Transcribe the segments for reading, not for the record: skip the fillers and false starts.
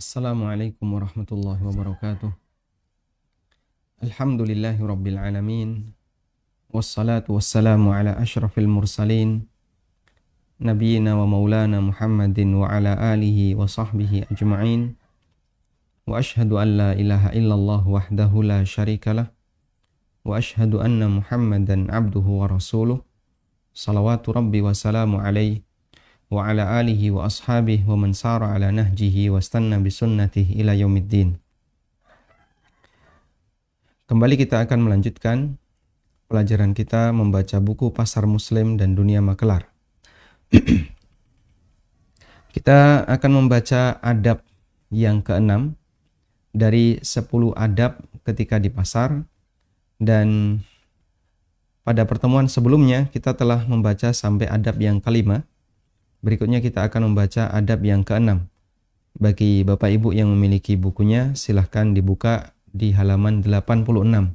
Assalamualaikum warahmatullahi wabarakatuh. Alhamdulillahi rabbil alamin. Wassalatu wassalamu ala ashrafil mursalin. Nabiyyina wa maulana Muhammadin wa ala alihi wa sahbihi ajma'in. Wa ashhadu an la ilaha illallah wahdahu la syarikalah. Wa ashhadu anna Muhammadan abduhu wa rasuluh. Salawatu rabbi wa salamu alaihi wa ala alihi wa ashabihi wa man sara ala nahjihi wa stanna bisunnatihi ila yaumiddin. Kembali kita akan melanjutkan pelajaran kita membaca buku Pasar Muslim dan Dunia Makelar. Kita akan membaca adab yang ke-6 dari 10 adab ketika di pasar, dan pada pertemuan sebelumnya kita telah membaca sampai adab yang ke-5. Berikutnya kita akan membaca adab yang ke-6. Bagi Bapak Ibu yang memiliki bukunya, silahkan dibuka di halaman 86.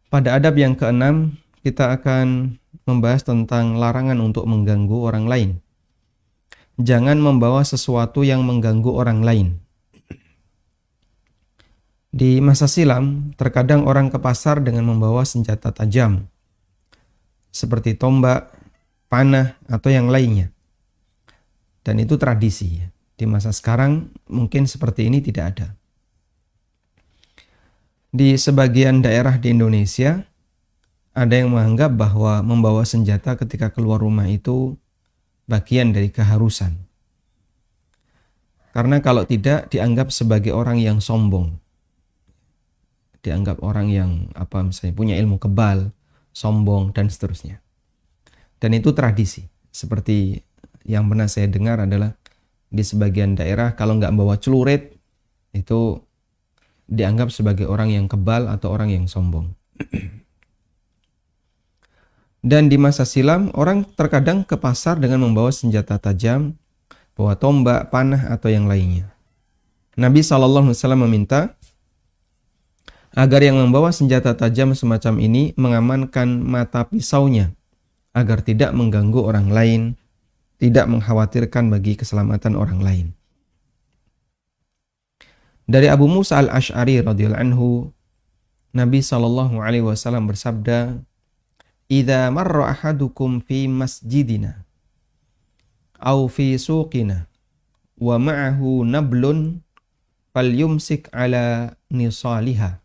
Pada adab yang ke-6, kita akan membahas tentang larangan untuk mengganggu orang lain. Jangan membawa sesuatu yang mengganggu orang lain. Di masa silam, terkadang orang ke pasar dengan membawa senjata tajam, seperti tombak, panah, atau yang lainnya. Dan itu tradisi. Di masa sekarang mungkin seperti ini tidak ada. Di sebagian daerah di Indonesia, ada yang menganggap bahwa membawa senjata ketika keluar rumah itu bagian dari keharusan. Karena kalau tidak, dianggap sebagai orang yang sombong. Dianggap orang yang misalnya punya ilmu kebal, sombong, dan seterusnya. Dan itu tradisi. Seperti yang pernah saya dengar adalah di sebagian daerah kalau nggak bawa celurit itu dianggap sebagai orang yang kebal atau orang yang sombong. Dan di masa silam orang terkadang ke pasar dengan membawa senjata tajam, bawa tombak, panah, atau yang lainnya. Nabi SAW meminta agar yang membawa senjata tajam semacam ini mengamankan mata pisaunya, agar tidak mengganggu orang lain, tidak mengkhawatirkan bagi keselamatan orang lain. Dari Abu Musa al-Ash'ari radhiyallahu anhu, Nabi SAW bersabda, "Idza marra ahadukum fi masjidina aw fi suqina wa ma'ahu nablun falyumsik ala nisaliha."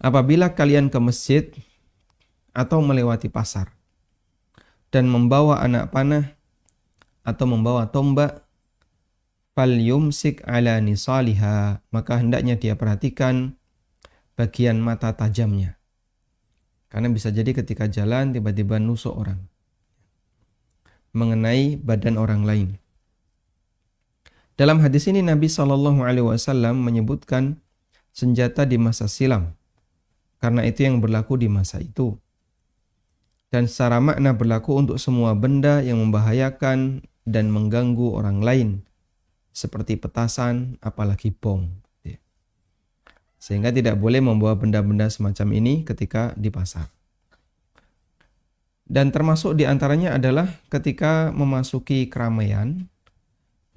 Apabila kalian ke masjid atau melewati pasar dan membawa anak panah atau membawa tombak, falyumsik ala nisaliha, maka hendaknya dia perhatikan bagian mata tajamnya. Karena bisa jadi ketika jalan tiba-tiba nusuk orang, mengenai badan orang lain. Dalam hadis ini Nabi SAW menyebutkan senjata di masa silam, karena itu yang berlaku di masa itu. Dan secara makna berlaku untuk semua benda yang membahayakan dan mengganggu orang lain, seperti petasan, apalagi bom. Sehingga tidak boleh membawa benda-benda semacam ini ketika di pasar. Dan termasuk diantaranya adalah ketika memasuki keramaian,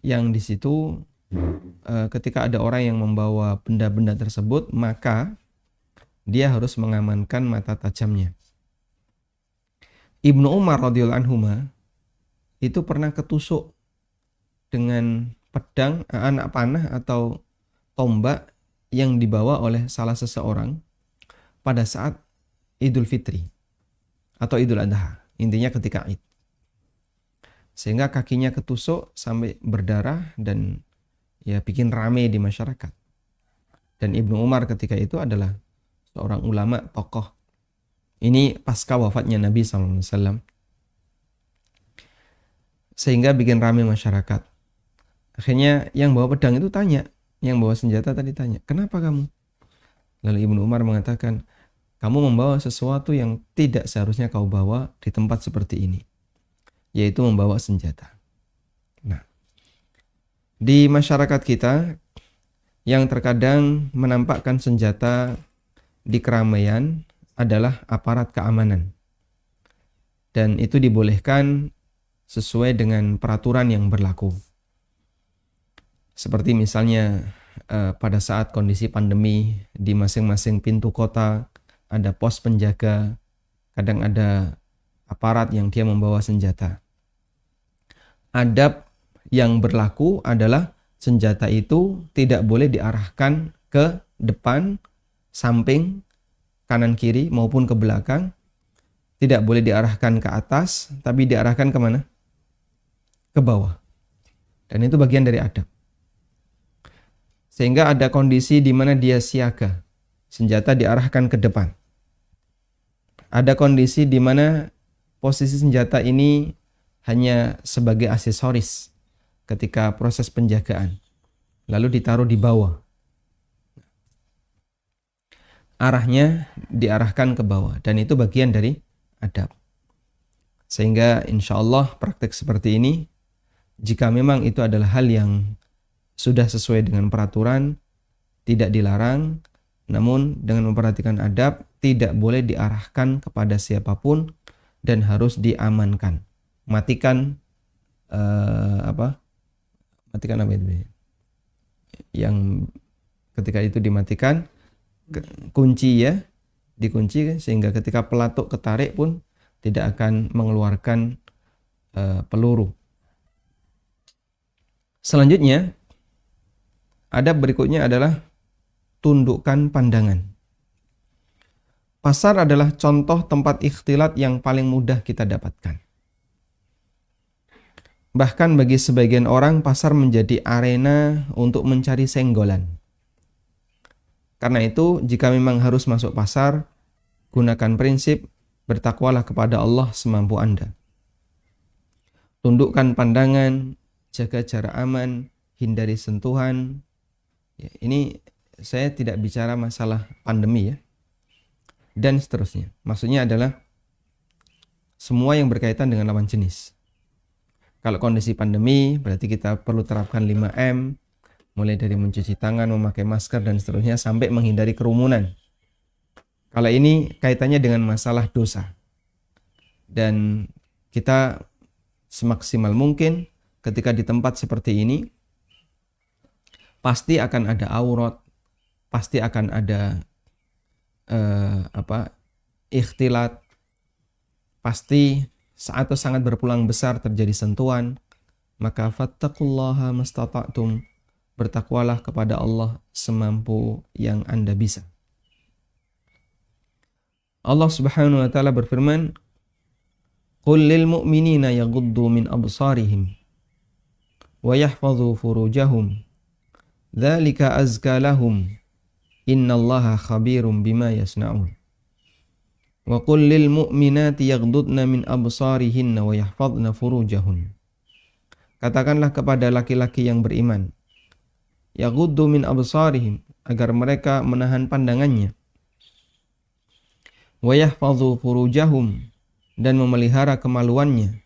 yang di situ ketika ada orang yang membawa benda-benda tersebut, maka dia harus mengamankan mata tajamnya. Ibnu Umar radhiyallahu anhuma itu pernah ketusuk dengan pedang, anak panah atau tombak yang dibawa oleh salah seseorang pada saat Idul Fitri atau Idul Adha, intinya ketika Id. Sehingga kakinya ketusuk sampai berdarah dan bikin rame di masyarakat. Dan Ibnu Umar ketika itu adalah seorang ulama, tokoh. Ini pasca wafatnya Nabi SAW. Sehingga bikin ramai masyarakat. Akhirnya yang bawa pedang itu tanya, yang bawa senjata tadi tanya, "Kenapa kamu?" Lalu Ibnu Umar mengatakan, "Kamu membawa sesuatu yang tidak seharusnya kau bawa di tempat seperti ini, yaitu membawa senjata." Nah, di masyarakat kita yang terkadang menampakkan senjata di keramaian adalah aparat keamanan. Dan itu dibolehkan sesuai dengan peraturan yang berlaku. Seperti misalnya pada saat kondisi pandemi di masing-masing pintu kota ada pos penjaga, kadang ada aparat yang dia membawa senjata. Adab yang berlaku adalah senjata itu tidak boleh diarahkan ke depan, samping, kanan kiri maupun ke belakang. Tidak boleh diarahkan ke atas, tapi diarahkan kemana? Ke bawah. Dan itu bagian dari adab. Sehingga ada kondisi di mana dia siaga. Senjata diarahkan ke depan. Ada kondisi di mana posisi senjata ini hanya sebagai aksesoris ketika proses penjagaan. Lalu ditaruh di bawah. Arahnya diarahkan ke bawah. Dan itu bagian dari adab. Sehingga insya Allah praktek seperti ini, jika memang itu adalah hal yang sudah sesuai dengan peraturan, tidak dilarang, namun dengan memperhatikan adab, tidak boleh diarahkan kepada siapapun dan harus diamankan. Matikan matikan apa itu? Yang ketika itu dimatikan, kunci ya, dikunci sehingga ketika pelatuk ketarik pun tidak akan mengeluarkan peluru. Selanjutnya, adab berikutnya adalah tundukkan pandangan. Pasar adalah contoh tempat ikhtilat yang paling mudah kita dapatkan. Bahkan bagi sebagian orang, pasar menjadi arena untuk mencari senggolan. Karena itu, jika memang harus masuk pasar, gunakan prinsip bertakwalah kepada Allah semampu Anda. Tundukkan pandangan, jaga jarak aman, hindari sentuhan. Ya, ini saya tidak bicara masalah pandemi ya. Dan seterusnya. Maksudnya adalah semua yang berkaitan dengan lawan jenis. Kalau kondisi pandemi berarti kita perlu terapkan 5M, mulai dari mencuci tangan, memakai masker dan seterusnya sampai menghindari kerumunan. Kalau ini kaitannya dengan masalah dosa. Dan kita semaksimal mungkin ketika di tempat seperti ini pasti akan ada aurat, pasti akan ada ikhtilat, pasti atau sangat berpeluang besar terjadi sentuhan. Maka fattaqullaha mastata'tum, bertakwalah kepada Allah semampu yang Anda bisa. Allah Subhanahu wa taala berfirman, "Qul lil mu'minina yaghuddu min absarihim wa yahfazu furujahum dzalika azka lahum innallaha khabirum bima yasnaun." Wa qul lil mu'minati yaghdudna min absarihinna wa yahfazna furujahun. Katakanlah kepada laki-laki yang beriman, yaghuddu min absarihim, agar mereka menahan pandangannya, wa yahfazu furujahum, dan memelihara kemaluannya,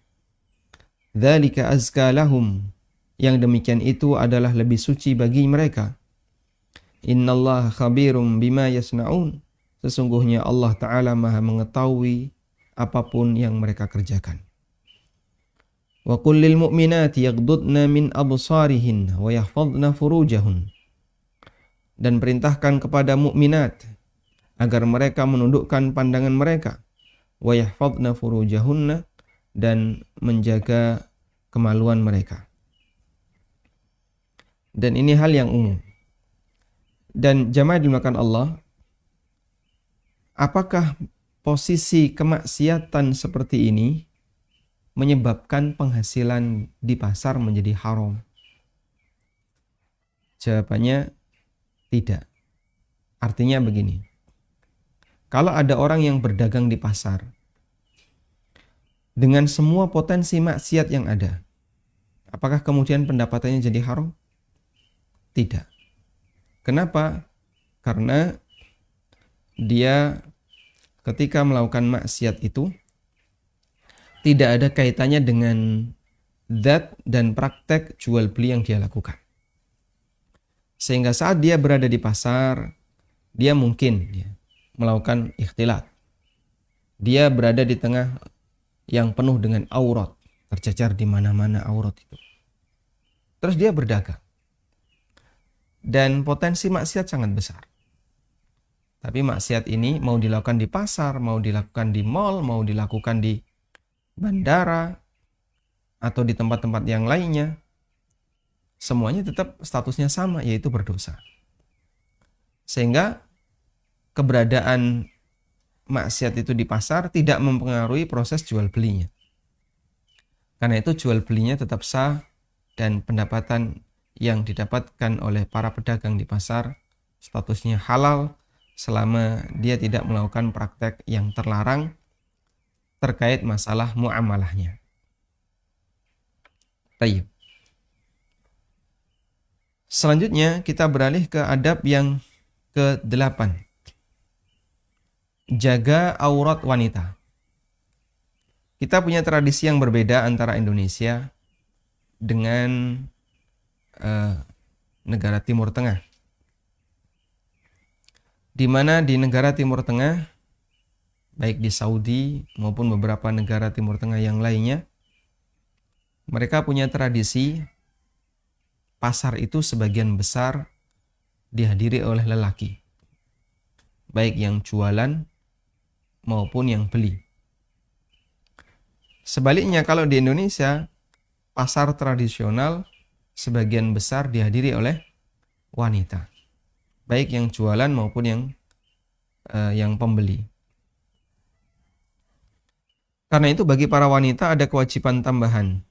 dzalika azka lahum, yang demikian itu adalah lebih suci bagi mereka. Innallaha khabirum bima yasnaun, sesungguhnya Allah Ta'ala maha mengetahui apapun yang mereka kerjakan. Wa qul lil mu'minati yaghdudna min absarihinna wa yahfazna furujahun, dan perintahkan kepada mukminat agar mereka menundukkan pandangan mereka, wa yahfazna furujahunna, dan menjaga kemaluan mereka. Dan ini hal yang umum. Dan jamaah dimuliakan Allah, apakah posisi kemaksiatan seperti ini menyebabkan penghasilan di pasar menjadi haram? Jawabannya tidak. Artinya begini, kalau ada orang yang berdagang di pasar dengan semua potensi maksiat yang ada, apakah kemudian pendapatannya jadi haram? Tidak. Kenapa? Karena dia ketika melakukan maksiat itu tidak ada kaitannya dengan zat dan praktek jual beli yang dia lakukan. Sehingga saat dia berada di pasar, dia mungkin melakukan ikhtilat. Dia berada di tengah yang penuh dengan aurat, tercecer di mana-mana aurat itu. Terus dia berdagang. dan potensi maksiat sangat besar. Tapi maksiat ini mau dilakukan di pasar, mau dilakukan di mal, mau dilakukan di bandara, atau di tempat-tempat yang lainnya, semuanya tetap statusnya sama, yaitu berdosa. Sehingga keberadaan maksiat itu di pasar tidak mempengaruhi proses jual belinya. Karena itu jual belinya tetap sah dan pendapatan yang didapatkan oleh para pedagang di pasar statusnya halal selama dia tidak melakukan praktek yang terlarang terkait masalah muamalahnya. Baik. Selanjutnya kita beralih ke adab yang ke-8. Jaga aurat wanita. Kita punya tradisi yang berbeda antara Indonesia dengan negara Timur Tengah. Di mana di negara Timur Tengah, baik di Saudi maupun beberapa negara Timur Tengah yang lainnya, mereka punya tradisi pasar itu sebagian besar dihadiri oleh lelaki, baik yang jualan maupun yang beli. Sebaliknya kalau di Indonesia, pasar tradisional sebagian besar dihadiri oleh wanita, baik yang jualan maupun yang pembeli. Karena itu bagi para wanita ada kewajiban tambahan.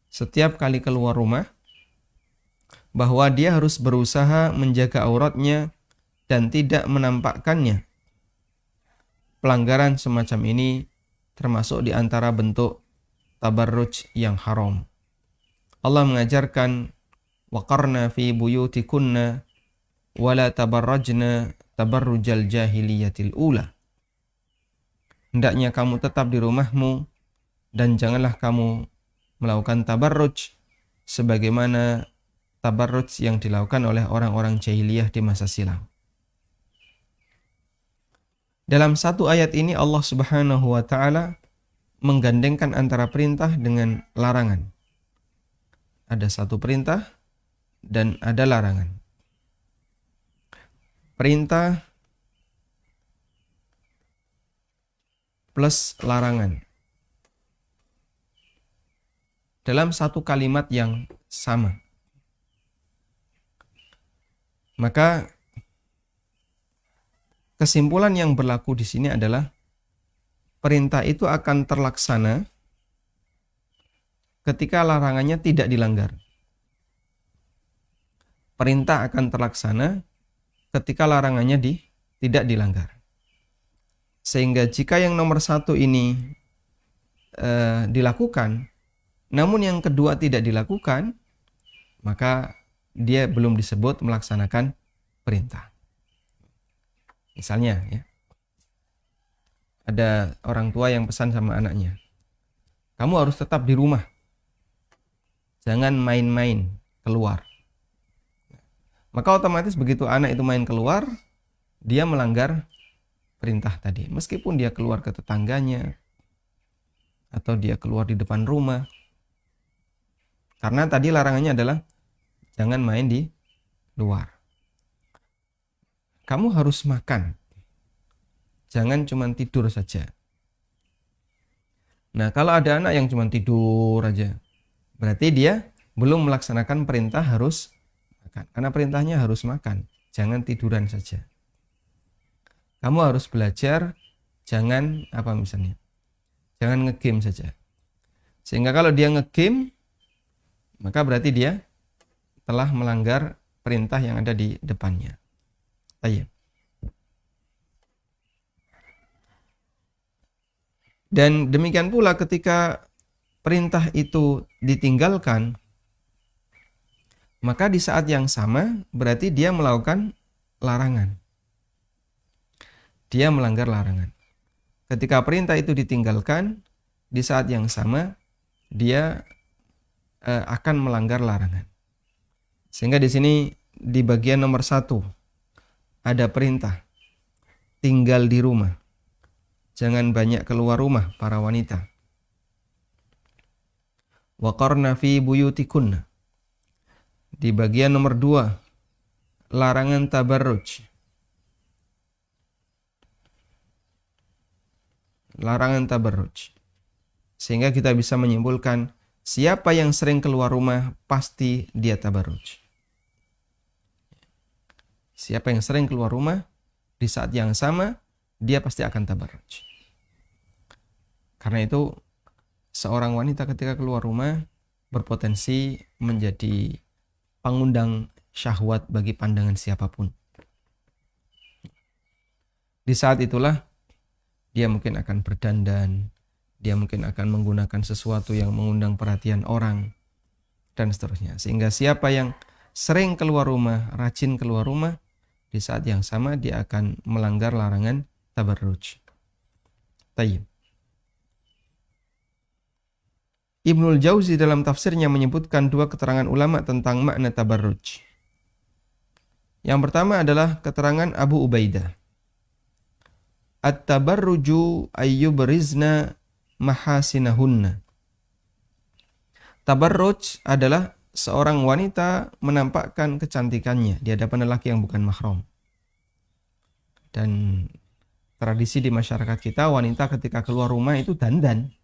Setiap kali keluar rumah, bahwa dia harus berusaha menjaga auratnya dan tidak menampakkannya. Pelanggaran semacam ini termasuk di antara bentuk tabarruj yang haram. Allah mengajarkan waqarna fi buyutikunna wala tabarrajna tabarrujal jahiliyatil ula. Hendaknya kamu tetap di rumahmu dan janganlah kamu melakukan tabarruj sebagaimana tabarruj yang dilakukan oleh orang-orang jahiliyah di masa silam. Dalam satu ayat ini Allah Subhanahu wa taala menggandengkan antara perintah dengan larangan. Ada satu perintah dan ada larangan. Perintah plus larangan dalam satu kalimat yang sama. Maka kesimpulan yang berlaku di sini adalah perintah itu akan terlaksana ketika larangannya tidak dilanggar. Perintah akan terlaksana ketika larangannya tidak dilanggar. Sehingga jika yang nomor satu ini dilakukan, namun yang kedua tidak dilakukan, maka dia belum disebut melaksanakan perintah. Misalnya ya, ada orang tua yang pesan sama anaknya, kamu harus tetap di rumah, jangan main-main keluar. Maka otomatis begitu anak itu main keluar, dia melanggar perintah tadi. Meskipun dia keluar ke tetangganya, atau dia keluar di depan rumah. Karena tadi larangannya adalah jangan main di luar. Kamu harus makan. Jangan cuma tidur saja. Nah, kalau ada anak yang cuma tidur aja, berarti dia belum melaksanakan perintah harus makan. Karena perintahnya harus makan, jangan tiduran saja. Kamu harus belajar, jangan jangan nge-game saja. Sehingga kalau dia nge-game, maka berarti dia telah melanggar perintah yang ada di depannya. Ayo. Dan demikian pula ketika perintah itu ditinggalkan, maka di saat yang sama berarti dia melakukan larangan. Dia melanggar larangan. Ketika perintah itu ditinggalkan, di saat yang sama dia akan melanggar larangan. Sehingga di sini di bagian nomor 1 ada perintah tinggal di rumah. Jangan banyak keluar rumah para wanita. Waqarna fi buyutikunna. Di bagian nomor 2 larangan tabarruj. Larangan tabarruj. Sehingga kita bisa menyimpulkan siapa yang sering keluar rumah pasti dia tabarruj. Siapa yang sering keluar rumah di saat yang sama dia pasti akan tabarruj. Karena itu seorang wanita ketika keluar rumah berpotensi menjadi pengundang syahwat bagi pandangan siapapun. Di saat itulah dia mungkin akan berdandan, dia mungkin akan menggunakan sesuatu yang mengundang perhatian orang, dan seterusnya. Sehingga siapa yang sering keluar rumah, rajin keluar rumah, di saat yang sama dia akan melanggar larangan tabarruj. Tayyib. Ibnul Jauzi dalam tafsirnya menyebutkan dua keterangan ulama tentang makna tabarruj. Yang pertama adalah keterangan Abu Ubaidah. At-tabarruju ayyubrizna mahasinahunna. Tabarruj adalah seorang wanita menampakkan kecantikannya di hadapan lelaki yang bukan mahram. Dan tradisi di masyarakat kita, wanita ketika keluar rumah itu dandan.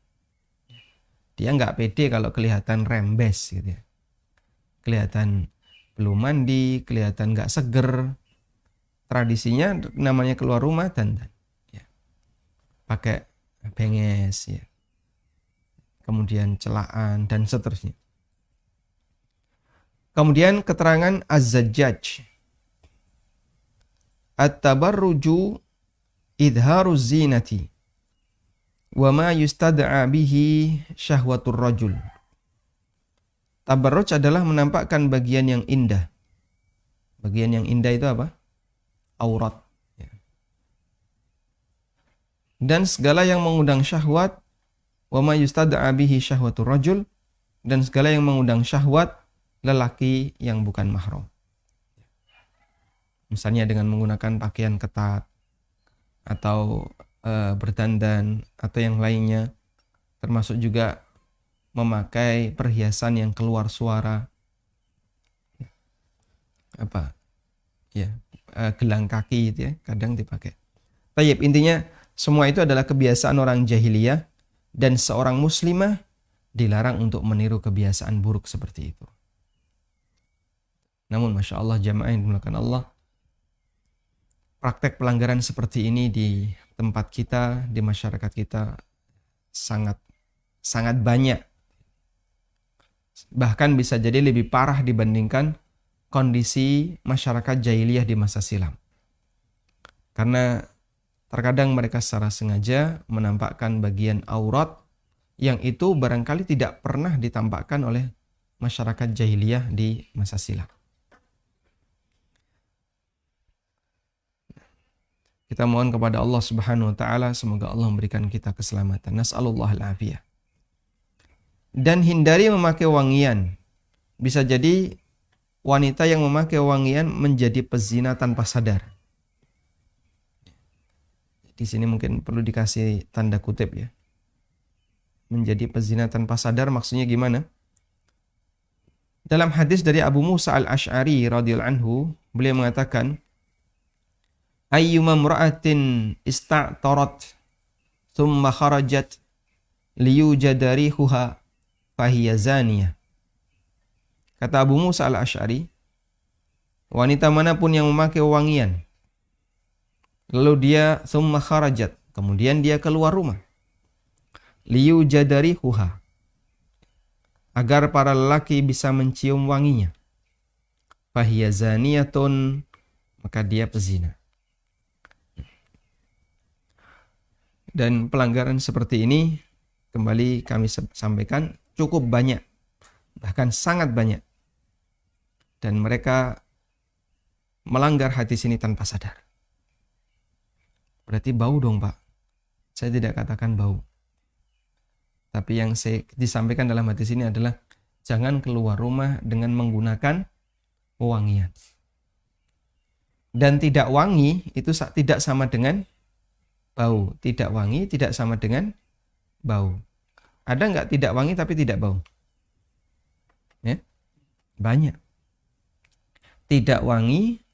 Dia nggak pede kalau kelihatan rembes gitu ya. Kelihatan belum mandi, kelihatan nggak seger. Tradisinya namanya keluar rumah dandan. Ya. Pakai benges ya. Kemudian celaan dan seterusnya. Kemudian keterangan Az-Zajjaj. At-tabarruju idharuz zinati wa ma yustad'a bihi syahwatur rajul. Tabarruj adalah menampakkan bagian yang indah. Bagian yang indah itu apa? Aurat. Dan segala yang mengundang syahwat, wa ma yustad'a bihi syahwatur rajul, dan segala yang mengundang syahwat lelaki yang bukan mahram. Misalnya dengan menggunakan pakaian ketat atau berdandan atau yang lainnya, termasuk juga memakai perhiasan yang keluar suara, gelang kaki itu ya, kadang dipakai. Tayyib, intinya semua itu adalah kebiasaan orang jahiliyah dan seorang muslimah dilarang untuk meniru kebiasaan buruk seperti itu. Namun Masya Allah jamaah yang dimuliakan Allah, praktek pelanggaran seperti ini di tempat kita, di masyarakat kita sangat banyak. Bahkan bisa jadi lebih parah dibandingkan kondisi masyarakat jahiliyah di masa silam. Karena terkadang mereka secara sengaja menampakkan bagian aurat yang itu barangkali tidak pernah ditampakkan oleh masyarakat jahiliyah di masa silam. Kita mohon kepada Allah Subhanahu wa taala semoga Allah memberikan kita keselamatan. Nas'alullahal afiyah. Dan hindari memakai wangian. Bisa jadi wanita yang memakai wangian menjadi pezina tanpa sadar. Di sini mungkin perlu dikasih tanda kutip ya. Menjadi pezina tanpa sadar maksudnya gimana? Dalam hadis dari Abu Musa al-Ash'ari radhiyallahu anhu, beliau mengatakan, ayyuma imra'atin ista'tarat thumma kharajat liyujada rihuha fahiya zaniyah. Kata Abu Musa al-Ash'ari, wanita manapun yang memakai wangian lalu dia thumma kharajat, kemudian dia keluar rumah, liyujada rihuha, agar para lelaki bisa mencium wanginya, fahiya zaniyatun, maka dia pezina. Dan pelanggaran seperti ini, kembali kami sampaikan, cukup banyak. Bahkan sangat banyak. Dan mereka melanggar hadis ini tanpa sadar. Berarti bau dong Pak. Saya tidak katakan bau. Tapi yang saya disampaikan dalam hadis ini adalah jangan keluar rumah dengan menggunakan wangian. Dan tidak wangi itu tidak sama dengan bau. Tidak wangi tidak sama dengan bau. Ada nggak tidak wangi tapi tidak bau? Ya? Banyak. Tidak wangi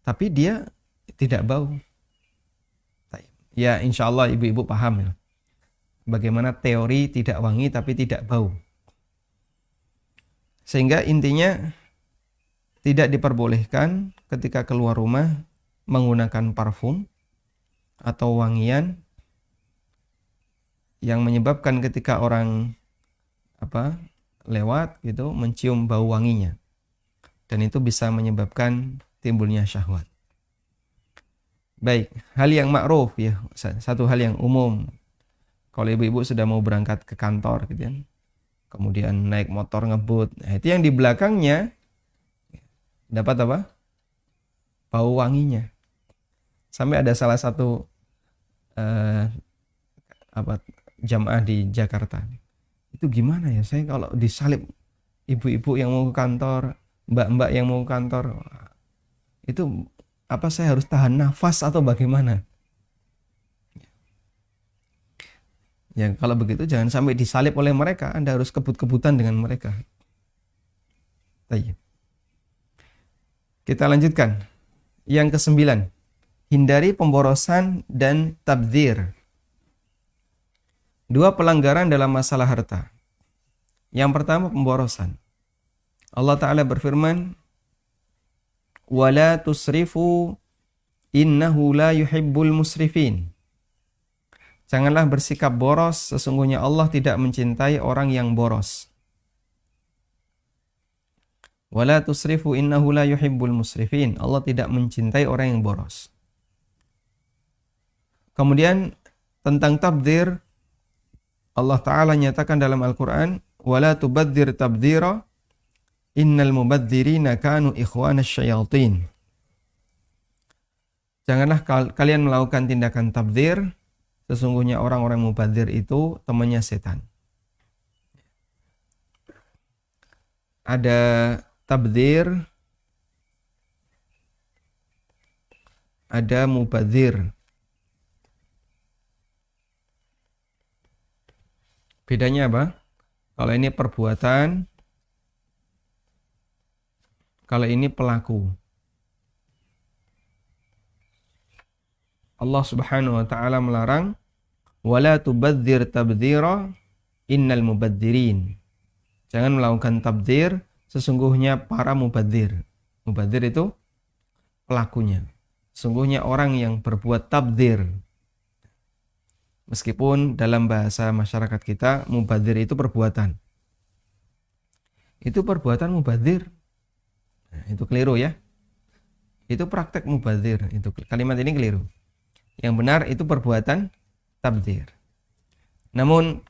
tapi dia tidak bau. Ya insya Allah ibu-ibu paham ya. Bagaimana teori tidak wangi tapi tidak bau. Sehingga intinya tidak diperbolehkan ketika keluar rumah menggunakan parfum atau wangian yang menyebabkan ketika orang lewat gitu mencium bau wanginya. Dan itu bisa menyebabkan timbulnya syahwat. Baik, hal yang ma'ruf ya, satu hal yang umum. Kalau ibu-ibu sudah mau berangkat ke kantor gitu kan, kemudian naik motor ngebut, nah itu yang di belakangnya dapat apa? Bau wanginya. Sampai ada salah satu jamaah di Jakarta. Itu gimana ya? Saya kalau disalip ibu-ibu yang mau ke kantor, mbak-mbak yang mau ke kantor, itu saya harus tahan nafas atau bagaimana? Ya kalau begitu jangan sampai disalip oleh mereka, Anda harus kebut-kebutan dengan mereka. Baik. Kita lanjutkan. Yang ke-9, hindari pemborosan dan tabdzir. Dua pelanggaran dalam masalah harta. Yang pertama pemborosan. Allah Ta'ala berfirman, وَلَا تُسْرِفُوا إِنَّهُ لَا يُحِبُّ الْمُسْرِفِينَ. Janganlah bersikap boros, sesungguhnya Allah tidak mencintai orang yang boros. وَلَا تُسْرِفُوا إِنَّهُ لَا يُحِبُّ الْمُسْرِفِينَ. Allah tidak mencintai orang yang boros. Kemudian tentang tabdzir, Allah Ta'ala nyatakan dalam Al-Quran, وَلَا تُبَدِّرْ تَبْدِيرًا Innal mubadzirina kanu ikhwanas syayatin. Janganlah kalian melakukan tindakan tabdzir, sesungguhnya orang-orang mubadzir itu temannya setan. Ada tabdzir, ada mubadzir. Bedanya apa? Kalau ini perbuatan, kalau ini pelaku. Allah Subhanahu wa taala melarang wala tubadzir tabdzira innal mubadzirin. Jangan melakukan tabdzir, sesungguhnya para mubadzir. Mubadzir itu pelakunya. Sesungguhnya orang yang berbuat tabdzir. Meskipun dalam bahasa masyarakat kita mubadzir itu perbuatan. Itu perbuatan mubadzir. Nah, itu keliru ya. Itu praktek mubadzir. Itu kalimat ini keliru. Yang benar itu perbuatan tabdzir. Namun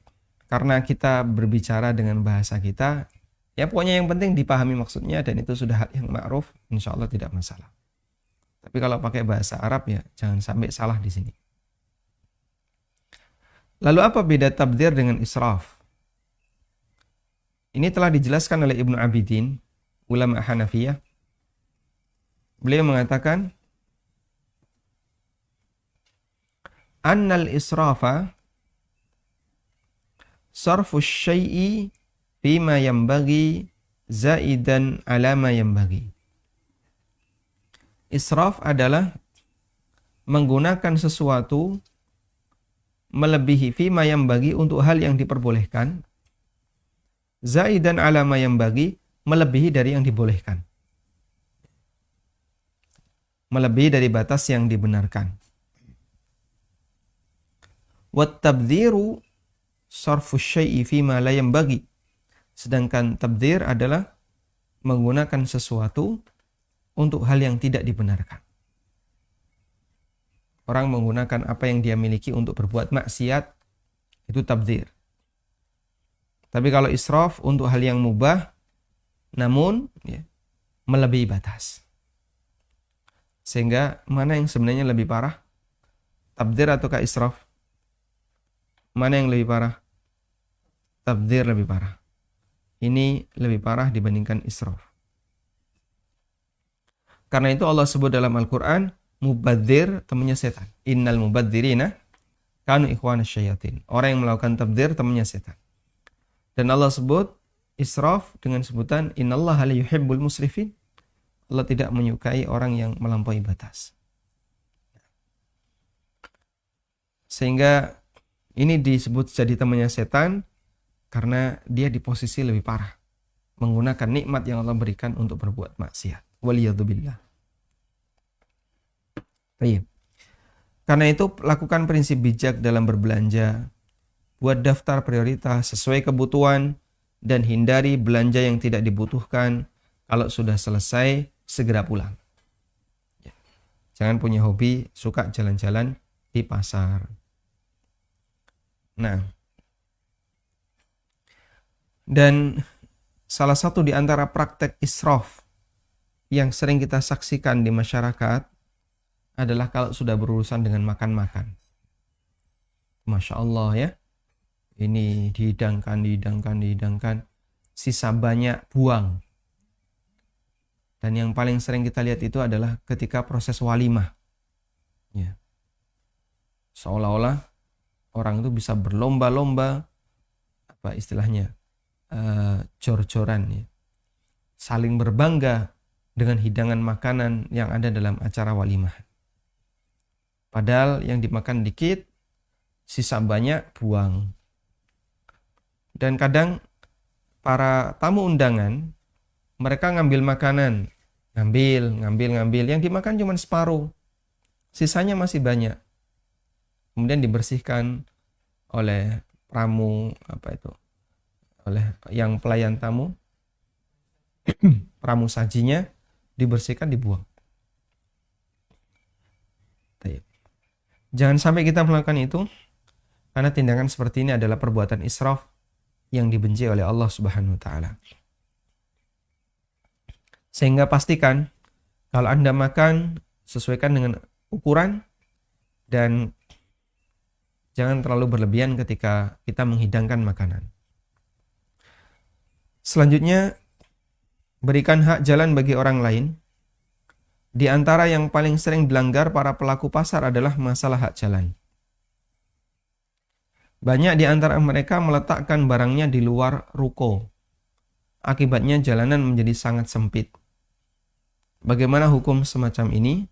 karena kita berbicara dengan bahasa kita, ya pokoknya yang penting dipahami maksudnya dan itu sudah hal yang ma'ruf, insya Allah tidak masalah. Tapi kalau pakai bahasa Arab ya jangan sampai salah di sini. Lalu apa beda tabdzir dengan israf? Ini telah dijelaskan oleh Ibnu Abidin, ulama Hanafiyah. Beliau mengatakan annal israfa sarfu syai'i fima yanbaghi zaidan ala ma yanbaghi. Israf adalah menggunakan sesuatu melebihi fima yanbaghi untuk hal yang diperbolehkan, zaidan ala ma yanbaghi melebihi dari yang dibolehkan. Melebihi dari batas yang dibenarkan. Wat tabdziru sarfu syai'i fima la yanbaghi. Sedangkan tabdzir adalah menggunakan sesuatu untuk hal yang tidak dibenarkan. Orang menggunakan apa yang dia miliki untuk berbuat maksiat, itu tabdzir. Tapi kalau israf untuk hal yang mubah, namun ya, melebihi batas. Sehingga mana yang sebenarnya lebih parah? Tabdzir ataukah israf? Mana yang lebih parah? Tabdzir lebih parah. Ini lebih parah dibandingkan israf. Karena itu Allah sebut dalam Al-Quran, mubadzir temannya setan. Innal mubadzirina kanu ikhwanas syayatin. Orang yang melakukan tabdzir temannya setan. Dan Allah sebut israf dengan sebutan innallaha la yuhibbul musrifin. Allah tidak menyukai orang yang melampaui batas. Sehingga ini disebut jadi temannya setan karena dia di posisi lebih parah, menggunakan nikmat yang Allah berikan untuk berbuat maksiat. Waliyadzubillah. Baik. Karena itu lakukan prinsip bijak dalam berbelanja. Buat daftar prioritas sesuai kebutuhan dan hindari belanja yang tidak dibutuhkan. Kalau sudah selesai, segera pulang. Jangan punya hobi suka jalan-jalan di pasar. Nah, dan salah satu di antara praktek israf yang sering kita saksikan di masyarakat adalah kalau sudah berurusan dengan makan-makan. Masya Allah ya. Ini dihidangkan. Sisa banyak buang. Dan yang paling sering kita lihat itu adalah ketika proses walimah. Ya. Seolah-olah orang itu bisa berlomba-lomba, apa istilahnya, jor-joran. Ya. Saling berbangga dengan hidangan makanan yang ada dalam acara walimah. Padahal yang dimakan dikit, sisa banyak, buang. Dan kadang para tamu undangan, mereka ngambil makanan, ngambil, yang dimakan cuma separuh, sisanya masih banyak. Kemudian dibersihkan oleh oleh yang pelayan tamu, pramu sajinya dibersihkan, dibuang. Jangan sampai kita melakukan itu, karena tindakan seperti ini adalah perbuatan israf yang dibenci oleh Allah Subhanahu wa taala. Sehingga pastikan kalau Anda makan, sesuaikan dengan ukuran dan jangan terlalu berlebihan ketika kita menghidangkan makanan. Selanjutnya, berikan hak jalan bagi orang lain. Di antara yang paling sering dilanggar para pelaku pasar adalah masalah hak jalan. Banyak di antara mereka meletakkan barangnya di luar ruko. Akibatnya jalanan menjadi sangat sempit. Bagaimana hukum semacam ini?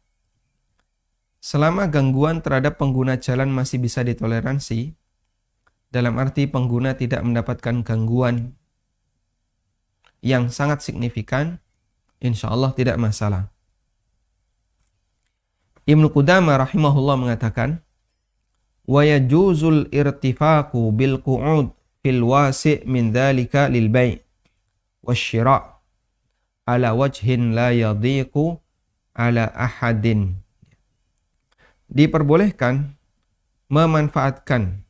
Selama gangguan terhadap pengguna jalan masih bisa ditoleransi, dalam arti pengguna tidak mendapatkan gangguan yang sangat signifikan, insya Allah tidak masalah. Ibnu Qudamah rahimahullah mengatakan, wa yajuzul irtifaqu bil qu'ud fil wasi' min dzalika lil bai' wasyira' ala wajhin la yadhiqu ala ahadin. Diperbolehkan memanfaatkan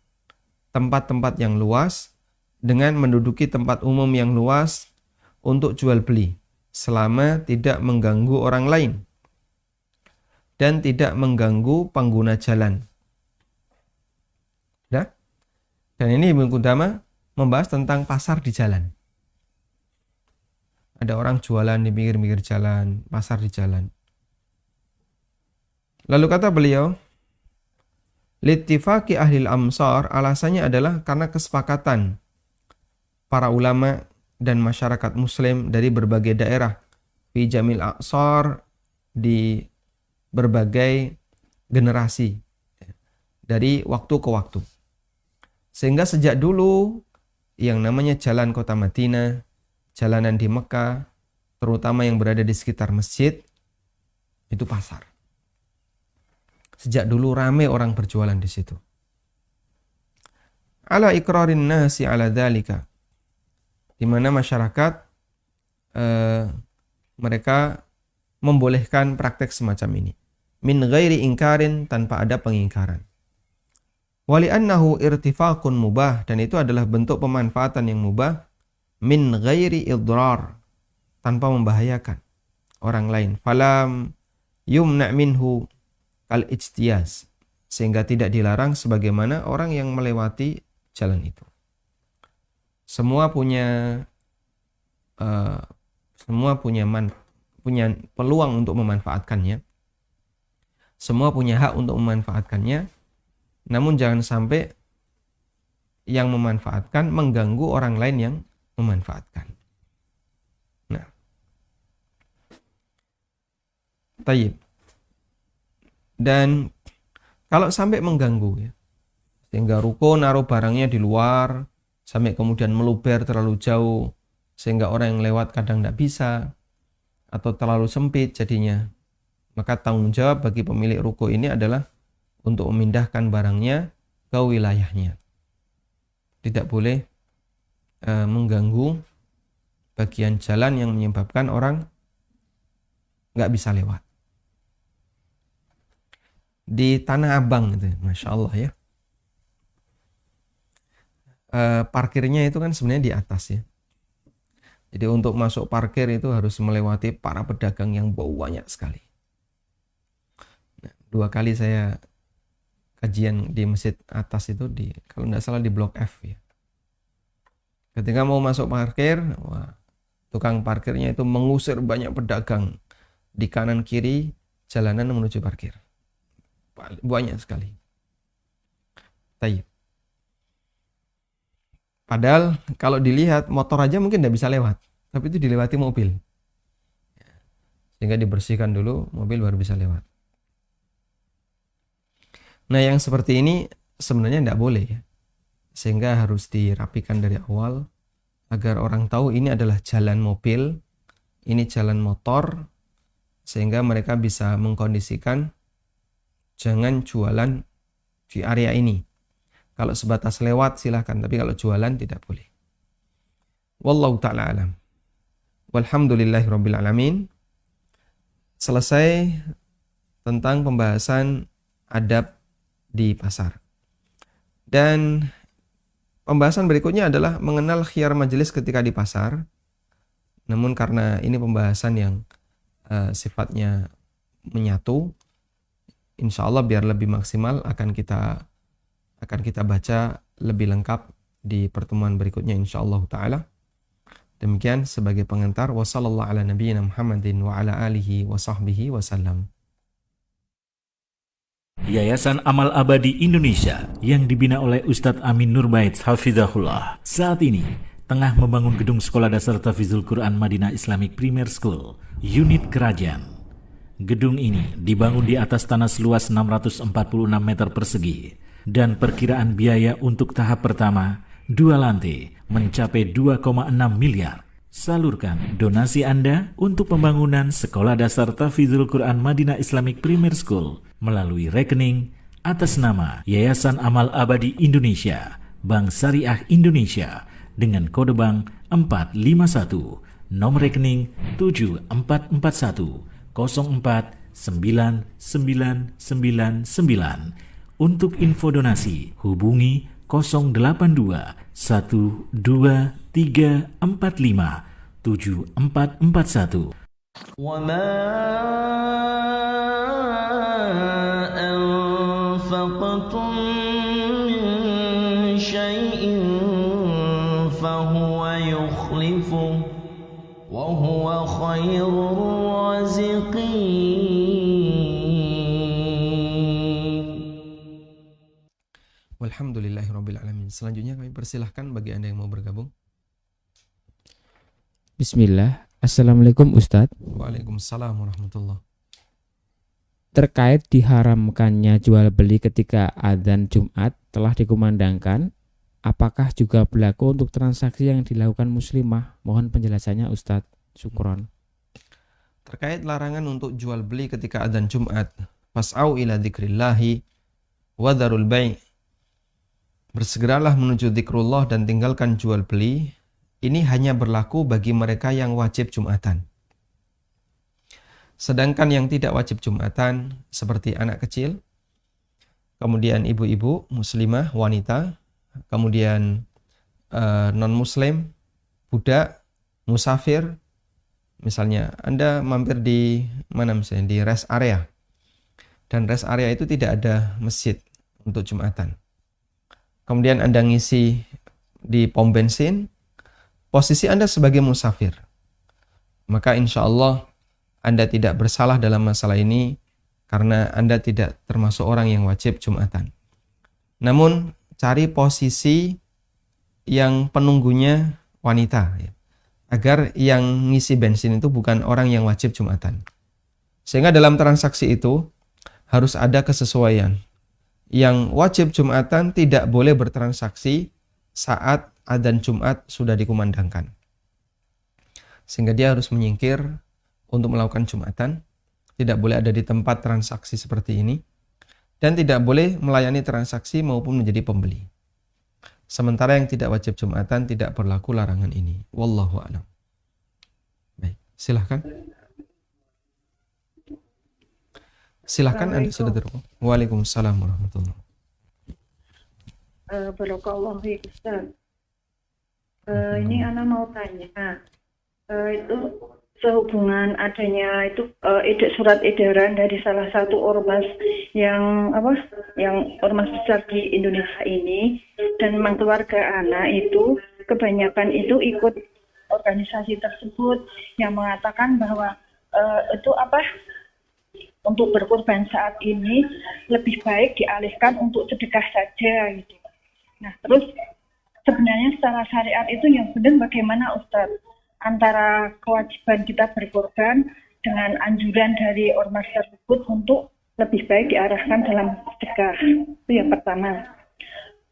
tempat-tempat yang luas dengan menduduki tempat umum yang luas untuk jual beli selama tidak mengganggu orang lain dan tidak mengganggu pengguna jalan. Ya? Dan ini Ibnu Qudamah membahas tentang pasar di jalan. Ada orang jualan di pinggir-pinggir jalan, pasar di jalan. Lalu kata beliau, littifaqi ahlil amsar, alasannya adalah karena kesepakatan para ulama dan masyarakat muslim dari berbagai daerah fi jamil aqsar, di berbagai generasi dari waktu ke waktu. Sehingga sejak dulu yang namanya jalan kota Madinah, jalanan di Mekah, terutama yang berada di sekitar masjid, itu pasar. Sejak dulu ramai orang berjualan di situ. Ala iqrarin nasi ala dzalika, di mana masyarakat mereka membolehkan praktek semacam ini. Min ghairi ingkarin, tanpa ada pengingkaran. Wali annahu irtifaqun mubah, dan itu adalah bentuk pemanfaatan yang mubah. Min ghairi idrar, tanpa membahayakan orang lain. Falam yumna minhu kal ijtiyaz, sehingga tidak dilarang sebagaimana orang yang melewati jalan itu. Semua punya peluang untuk memanfaatkannya. Semua punya hak untuk memanfaatkannya. Namun jangan sampai yang memanfaatkan mengganggu orang lain yang memanfaatkan. Nah, Tayyib. Dan kalau sampai mengganggu ya, sehingga ruko naruh barangnya di luar, sampai kemudian meluber terlalu jauh, sehingga orang yang lewat kadang tidak bisa, atau terlalu sempit jadinya, maka tanggung jawab bagi pemilik ruko ini adalah untuk memindahkan barangnya ke wilayahnya. Tidak boleh mengganggu bagian jalan yang menyebabkan orang nggak bisa lewat. Di Tanah Abang itu, Masya Allah ya. Parkirnya itu kan sebenarnya di atas ya. Jadi untuk masuk parkir itu harus melewati para pedagang yang banyak sekali. Nah, 2 kali saya kajian di masjid atas itu kalau tidak salah di Blok F ya. Ketika mau masuk parkir, wah, tukang parkirnya itu mengusir banyak pedagang di kanan kiri jalanan menuju parkir. Banyak sekali. Tayyib. Padahal kalau dilihat motor aja mungkin tidak bisa lewat, tapi itu dilewati mobil. Sehingga dibersihkan dulu, mobil baru bisa lewat. Nah yang seperti ini sebenarnya tidak boleh ya. Sehingga harus dirapikan dari awal agar orang tahu ini adalah jalan mobil, ini jalan motor, sehingga mereka bisa mengkondisikan jangan jualan di area ini. Kalau sebatas lewat silahkan, tapi kalau jualan tidak boleh. Wallahu ta'ala alam. Walhamdulillahirabbil alamin. Selesai tentang pembahasan adab di pasar. Dan pembahasan berikutnya adalah mengenal khiyar majelis ketika di pasar. Namun karena ini pembahasan yang sifatnya menyatu, insya Allah biar lebih maksimal akan kita baca lebih lengkap di pertemuan berikutnya insyaallah taala. Demikian sebagai pengantar. Wassallallahu ala nabiyyina Muhammadin wa ala alihi wa sahbihi wasallam. Yayasan Amal Abadi Indonesia yang dibina oleh Ustadz Amin Nurbaits Hafizahullah saat ini tengah membangun gedung Sekolah Dasar Tahfidzul Quran Madinah Islamic Premier School, unit Kerajaan. Gedung ini dibangun di atas tanah seluas 646 meter persegi dan perkiraan biaya untuk tahap pertama 2 lantai mencapai 2,6 miliar. Salurkan donasi Anda untuk pembangunan Sekolah Dasar Tahfidzul Quran Madinah Islamic Premier School melalui rekening atas nama Yayasan Amal Abadi Indonesia, Bank Syariah Indonesia dengan kode bank 451, nomor rekening 7441 049999. Untuk info donasi hubungi 082 12345 7441. وما أنفقتم من شيء فهو يخلفه وهو خير الرازقين. Walhamdulillahirabbil alamin. Selanjutnya kami persilahkan bagi Anda yang mau bergabung. Bismillah. Assalamualaikum Ustadz. Waalaikumsalam warahmatullahi. Terkait diharamkannya jual beli ketika adzan Jumat telah dikumandangkan, apakah juga berlaku untuk transaksi yang dilakukan muslimah? Mohon penjelasannya Ustadz. Syukron. Terkait larangan untuk jual beli ketika adzan Jumat, fas'au ila dzikrillahi wa dzarul bai'. Bersegeralah menuju zikrullah dan tinggalkan jual beli. Ini hanya berlaku bagi mereka yang wajib Jumatan. Sedangkan yang tidak wajib Jumatan seperti anak kecil, kemudian ibu-ibu muslimah wanita, kemudian non-muslim, budak, musafir. Misalnya Anda mampir di mana misalnya di rest area. Dan rest area itu tidak ada masjid untuk Jumatan. Kemudian Anda ngisi di pom bensin, posisi Anda sebagai musafir. Maka insya Allah Anda tidak bersalah dalam masalah ini karena Anda tidak termasuk orang yang wajib Jumatan. Namun cari posisi yang penunggunya wanita ya, agar yang ngisi bensin itu bukan orang yang wajib Jumatan. Sehingga dalam transaksi itu harus ada kesesuaian. Yang wajib Jumatan tidak boleh bertransaksi saat adzan Jumat sudah dikumandangkan. Sehingga dia harus menyingkir untuk melakukan Jumatan. Tidak boleh ada di tempat transaksi seperti ini. Dan tidak boleh melayani transaksi maupun menjadi pembeli. Sementara yang tidak wajib Jumatan tidak berlaku larangan ini. Wallahu a'lam. Baik, silahkan. Silahkan Anda sudah terhubung. Waalaikumsalam warahmatullahi wabarakatuh. Barakallahu fiik, Ustaz. Ini Ana mau tanya, itu sehubungan adanya itu surat edaran dari salah satu ormas yang ormas besar di Indonesia ini, dan memang keluarga Ana itu kebanyakan itu ikut organisasi tersebut yang mengatakan bahwa untuk berkorban saat ini lebih baik dialihkan untuk sedekah saja gitu. Nah, terus sebenarnya secara syariat itu yang benar bagaimana, Ustaz? Antara kewajiban kita berkorban dengan anjuran dari ormas tersebut untuk lebih baik diarahkan dalam sedekah. Itu yang pertama.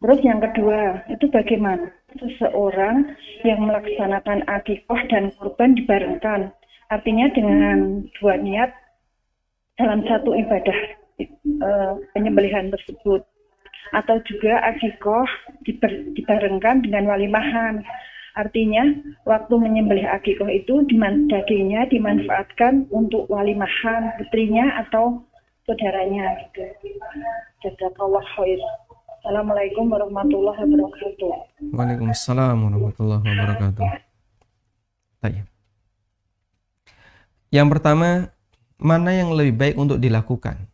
Terus yang kedua, itu bagaimana seseorang yang melaksanakan akikah dan kurban dibarengkan. Artinya dengan dua niat dalam satu ibadah penyembelihan tersebut, atau juga akikah dibarengkan dengan walimahan. Artinya waktu menyembelih akikah itu dagingnya dimanfaatkan untuk walimahan putrinya atau saudaranya gitu. Jazakallah khair. Assalamualaikum warahmatullahi wabarakatuh. Waalaikumsalam warahmatullahi wabarakatuh. Baik. Yang pertama, mana yang lebih baik untuk dilakukan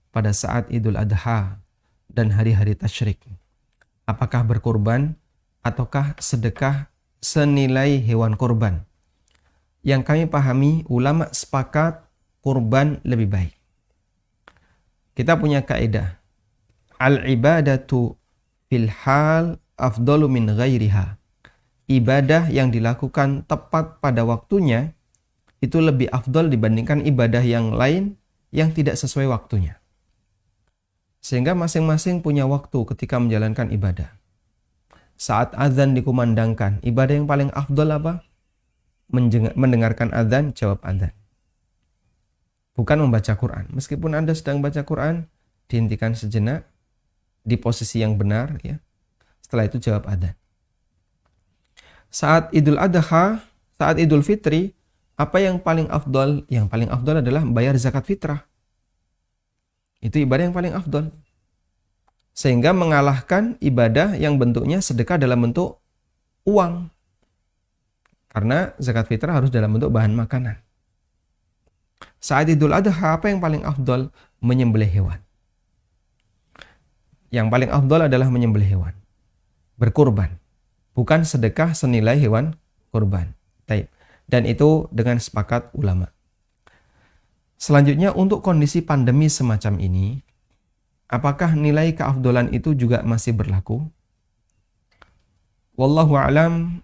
pada saat Idul Adha dan hari-hari tasyrik? Apakah berkorban ataukah sedekah senilai hewan korban? Yang kami pahami, ulama sepakat korban lebih baik. Kita punya kaidah, al-ibadatu fil hal afdalu min ghairiha. Ibadah yang dilakukan tepat pada waktunya itu lebih afdal dibandingkan ibadah yang lain yang tidak sesuai waktunya. Sehingga masing-masing punya waktu ketika menjalankan ibadah. Saat azan dikumandangkan, ibadah yang paling afdal apa? Mendengarkan azan, jawab azan. Bukan membaca Quran. Meskipun Anda sedang baca Quran, dihentikan sejenak di posisi yang benar, ya. Setelah itu jawab azan. Saat Idul Adha, saat Idul Fitri, apa yang paling afdal? Yang paling afdal adalah membayar zakat fitrah. Itu ibadah yang paling afdal. Sehingga mengalahkan ibadah yang bentuknya sedekah dalam bentuk uang. Karena zakat fitrah harus dalam bentuk bahan makanan. Saat Idul Adha, apa yang paling afdal? Menyembelih hewan. Yang paling afdal adalah menyembelih hewan. Berkurban. Bukan sedekah senilai hewan kurban. Taib. Dan itu dengan sepakat ulama. Selanjutnya, untuk kondisi pandemi semacam ini, apakah nilai keafdolan itu juga masih berlaku? Wallahu a'lam.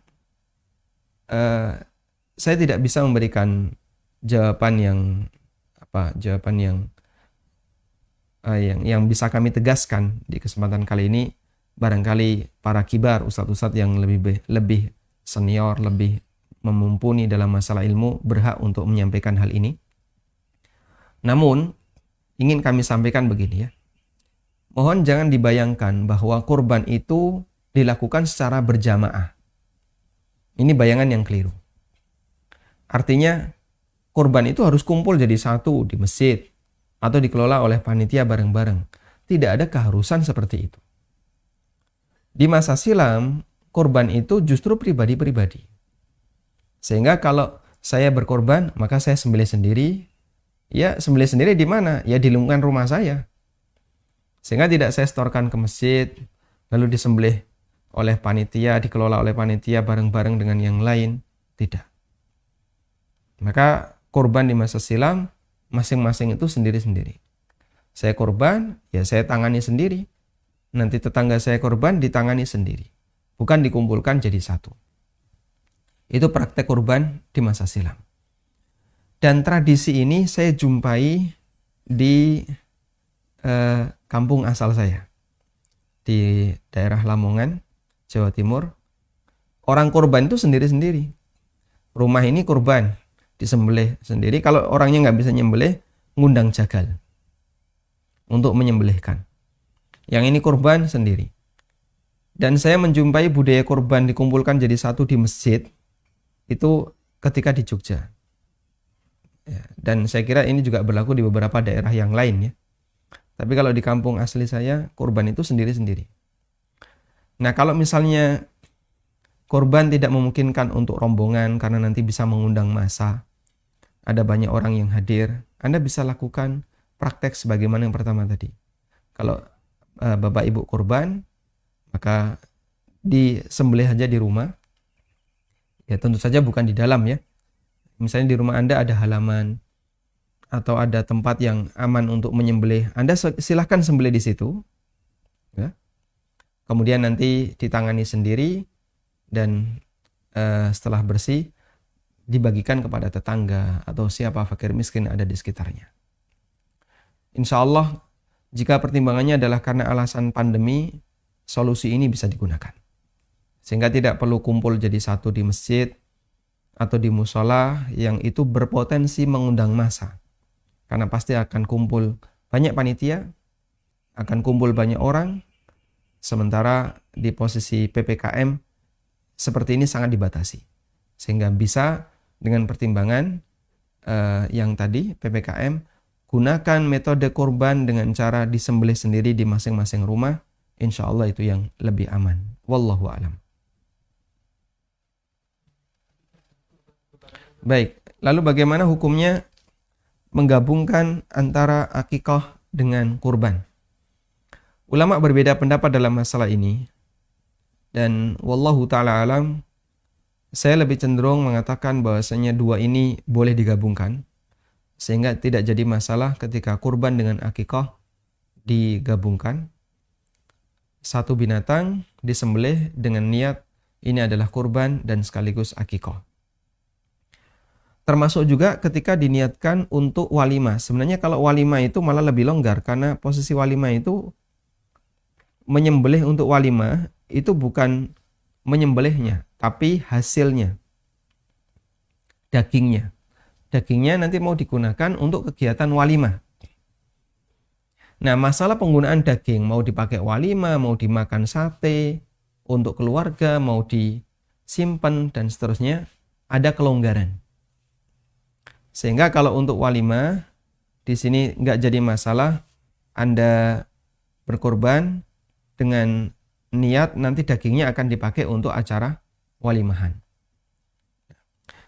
Saya tidak bisa memberikan jawaban yang bisa kami tegaskan di kesempatan kali ini. Barangkali para kibar, ustadz-ustadz yang lebih senior, lebih memumpuni dalam masalah ilmu berhak untuk menyampaikan hal ini. Namun, ingin kami sampaikan begini, ya. Mohon jangan dibayangkan bahwa kurban itu dilakukan secara berjamaah. Ini bayangan yang keliru. Artinya, kurban itu harus kumpul jadi satu di masjid atau dikelola oleh panitia bareng-bareng. Tidak ada keharusan seperti itu. Di masa silam, kurban itu justru pribadi-pribadi. Sehingga kalau saya berkorban, maka saya sembelih sendiri. Ya, sembelih sendiri di mana? Ya, di lingkungan rumah saya. Sehingga tidak saya setorkan ke masjid, lalu disembelih oleh panitia, dikelola oleh panitia bareng-bareng dengan yang lain. Tidak. Maka korban di masa silam, masing-masing itu sendiri-sendiri. Saya korban, ya saya tangani sendiri. Nanti tetangga saya korban, ditangani sendiri. Bukan dikumpulkan jadi satu. Itu praktek kurban di masa silam. Dan tradisi ini saya jumpai di kampung asal saya, di daerah Lamongan, Jawa Timur. Orang kurban itu sendiri-sendiri. Rumah ini kurban, disembelih sendiri. Kalau orangnya nggak bisa nyembelih, ngundang jagal untuk menyembelihkan. Yang ini kurban sendiri. Dan saya menjumpai budaya kurban dikumpulkan jadi satu di masjid, itu ketika di Jogja. Ya, dan saya kira ini juga berlaku di beberapa daerah yang lain ya. Tapi kalau di kampung asli saya, kurban itu sendiri-sendiri. Nah, kalau misalnya kurban tidak memungkinkan untuk rombongan karena nanti bisa mengundang massa, ada banyak orang yang hadir, Anda bisa lakukan praktek sebagaimana yang pertama tadi. Kalau Bapak Ibu kurban, maka disembelih aja di rumah. Ya tentu saja bukan di dalam ya. Misalnya di rumah Anda ada halaman atau ada tempat yang aman untuk menyembelih, Anda silahkan sembelih di situ. Ya. Kemudian nanti ditangani sendiri dan setelah bersih dibagikan kepada tetangga atau siapa fakir miskin ada di sekitarnya. Insya Allah jika pertimbangannya adalah karena alasan pandemi, solusi ini bisa digunakan. Sehingga tidak perlu kumpul jadi satu di masjid atau di musola yang itu berpotensi mengundang massa. Karena pasti akan kumpul banyak panitia, akan kumpul banyak orang, sementara di posisi PPKM seperti ini sangat dibatasi. Sehingga bisa dengan pertimbangan yang tadi PPKM, gunakan metode kurban dengan cara disembelih sendiri di masing-masing rumah. Insya Allah itu yang lebih aman. Wallahu a'lam. Baik, lalu bagaimana hukumnya menggabungkan antara akikah dengan kurban? Ulama berbeda pendapat dalam masalah ini. Dan wallahu ta'ala alam, saya lebih cenderung mengatakan bahwasanya dua ini boleh digabungkan. Sehingga tidak jadi masalah ketika kurban dengan akikah digabungkan. Satu binatang disembelih dengan niat ini adalah kurban dan sekaligus akikah. Termasuk juga ketika diniatkan untuk walimah. Sebenarnya kalau walimah itu malah lebih longgar karena posisi walimah itu menyembelih untuk walimah itu bukan menyembelihnya, tapi hasilnya, dagingnya. Dagingnya nanti mau digunakan untuk kegiatan walimah. Nah, masalah penggunaan daging mau dipakai walimah, mau dimakan sate, untuk keluarga, mau disimpan dan seterusnya, ada kelonggaran. Sehingga kalau untuk walimah di sini nggak jadi masalah Anda berkorban dengan niat nanti dagingnya akan dipakai untuk acara walimahan.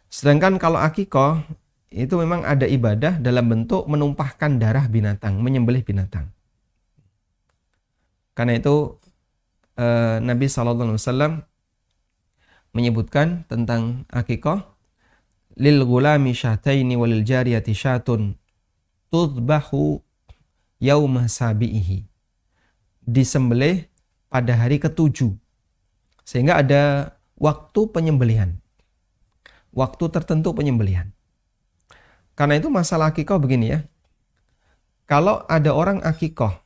Sedangkan kalau akikah itu memang ada ibadah dalam bentuk menumpahkan darah binatang, menyembelih binatang. Karena itu Nabi SAW menyebutkan tentang akikah, lil gulami syataini walil jariyati syatun tudbahu yauma sabi'ihi, disembelih pada hari ke-7, sehingga ada waktu penyembelihan, waktu tertentu penyembelihan. Karena itu masalah akikah begini ya, kalau ada orang akikah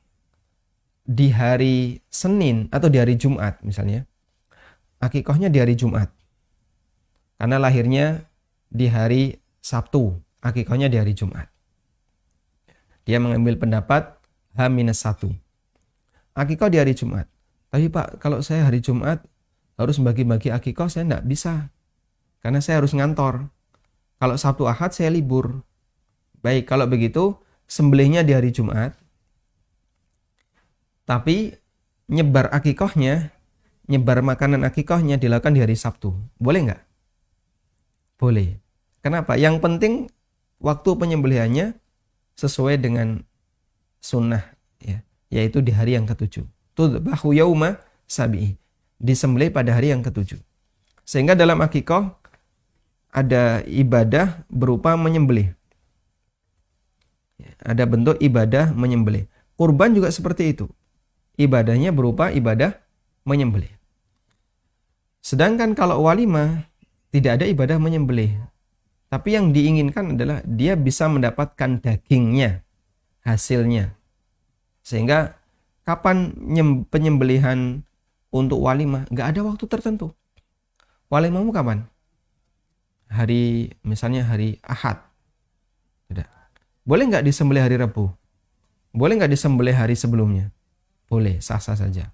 di hari Senin atau di hari Jumat misalnya, akikahnya di hari Jumat karena lahirnya di hari Sabtu, akikahnya di hari Jumat. Dia mengambil pendapat H-1, akikah di hari Jumat. Tapi Pak, kalau saya hari Jumat harus bagi-bagi akikah, saya tidak bisa karena saya harus ngantor. Kalau Sabtu Ahad saya libur. Baik, kalau begitu sembelihnya di hari Jumat, tapi nyebar akikahnya, nyebar makanan akikahnya dilakukan di hari Sabtu. Boleh nggak? Boleh. Kenapa? Yang penting waktu penyembelihannya sesuai dengan sunnah, ya, yaitu di hari yang ke-7. Tudbahu yauma sabi'i, disembelih pada hari yang ke-7. Sehingga dalam akikah ada ibadah berupa menyembelih. Ada bentuk ibadah menyembelih. Kurban juga seperti itu. Ibadahnya berupa ibadah menyembelih. Sedangkan kalau walimah tidak ada ibadah menyembelih, Tapi yang diinginkan adalah dia bisa mendapatkan dagingnya, hasilnya. Sehingga kapan penyembelihan untuk walimah? Nggak ada waktu tertentu. Walimahmu kapan? Misalnya hari Ahad. Tidak. Boleh nggak disembelih hari Rabu? Boleh nggak disembelih hari sebelumnya? Boleh, sah-sah saja.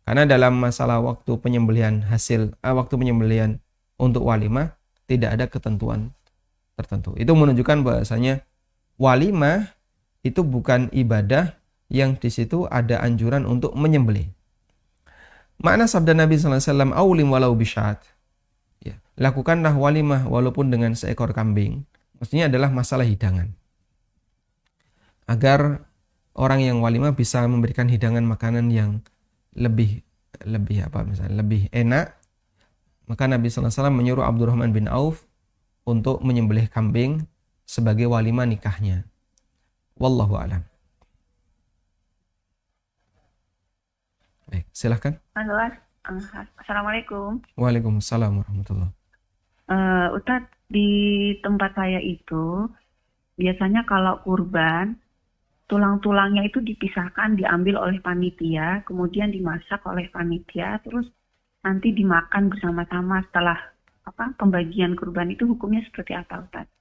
Karena dalam masalah waktu penyembelihan waktu penyembelihan untuk walimah tidak ada ketentuan tertentu. Itu menunjukkan bahwasanya walimah itu bukan ibadah yang di situ ada anjuran untuk menyembelih. Makna sabda Nabi SAW, "Aulim walau bisyat." Ya, lakukanlah walimah walaupun dengan seekor kambing. Maksudnya adalah masalah hidangan. Agar orang yang walimah bisa memberikan hidangan makanan yang lebih enak, maka Nabi SAW menyuruh Abdurrahman bin Auf untuk menyembelih kambing sebagai walimah nikahnya. Wallahu a'lam. Baik, silahkan. Halo, Assalamualaikum. Waalaikumsalam warahmatullahi. Ustadz, di tempat saya itu biasanya kalau kurban, tulang-tulangnya itu dipisahkan, diambil oleh panitia, kemudian dimasak oleh panitia, terus nanti dimakan bersama-sama setelah pembagian kurban. Itu hukumnya seperti apa, Ustadz?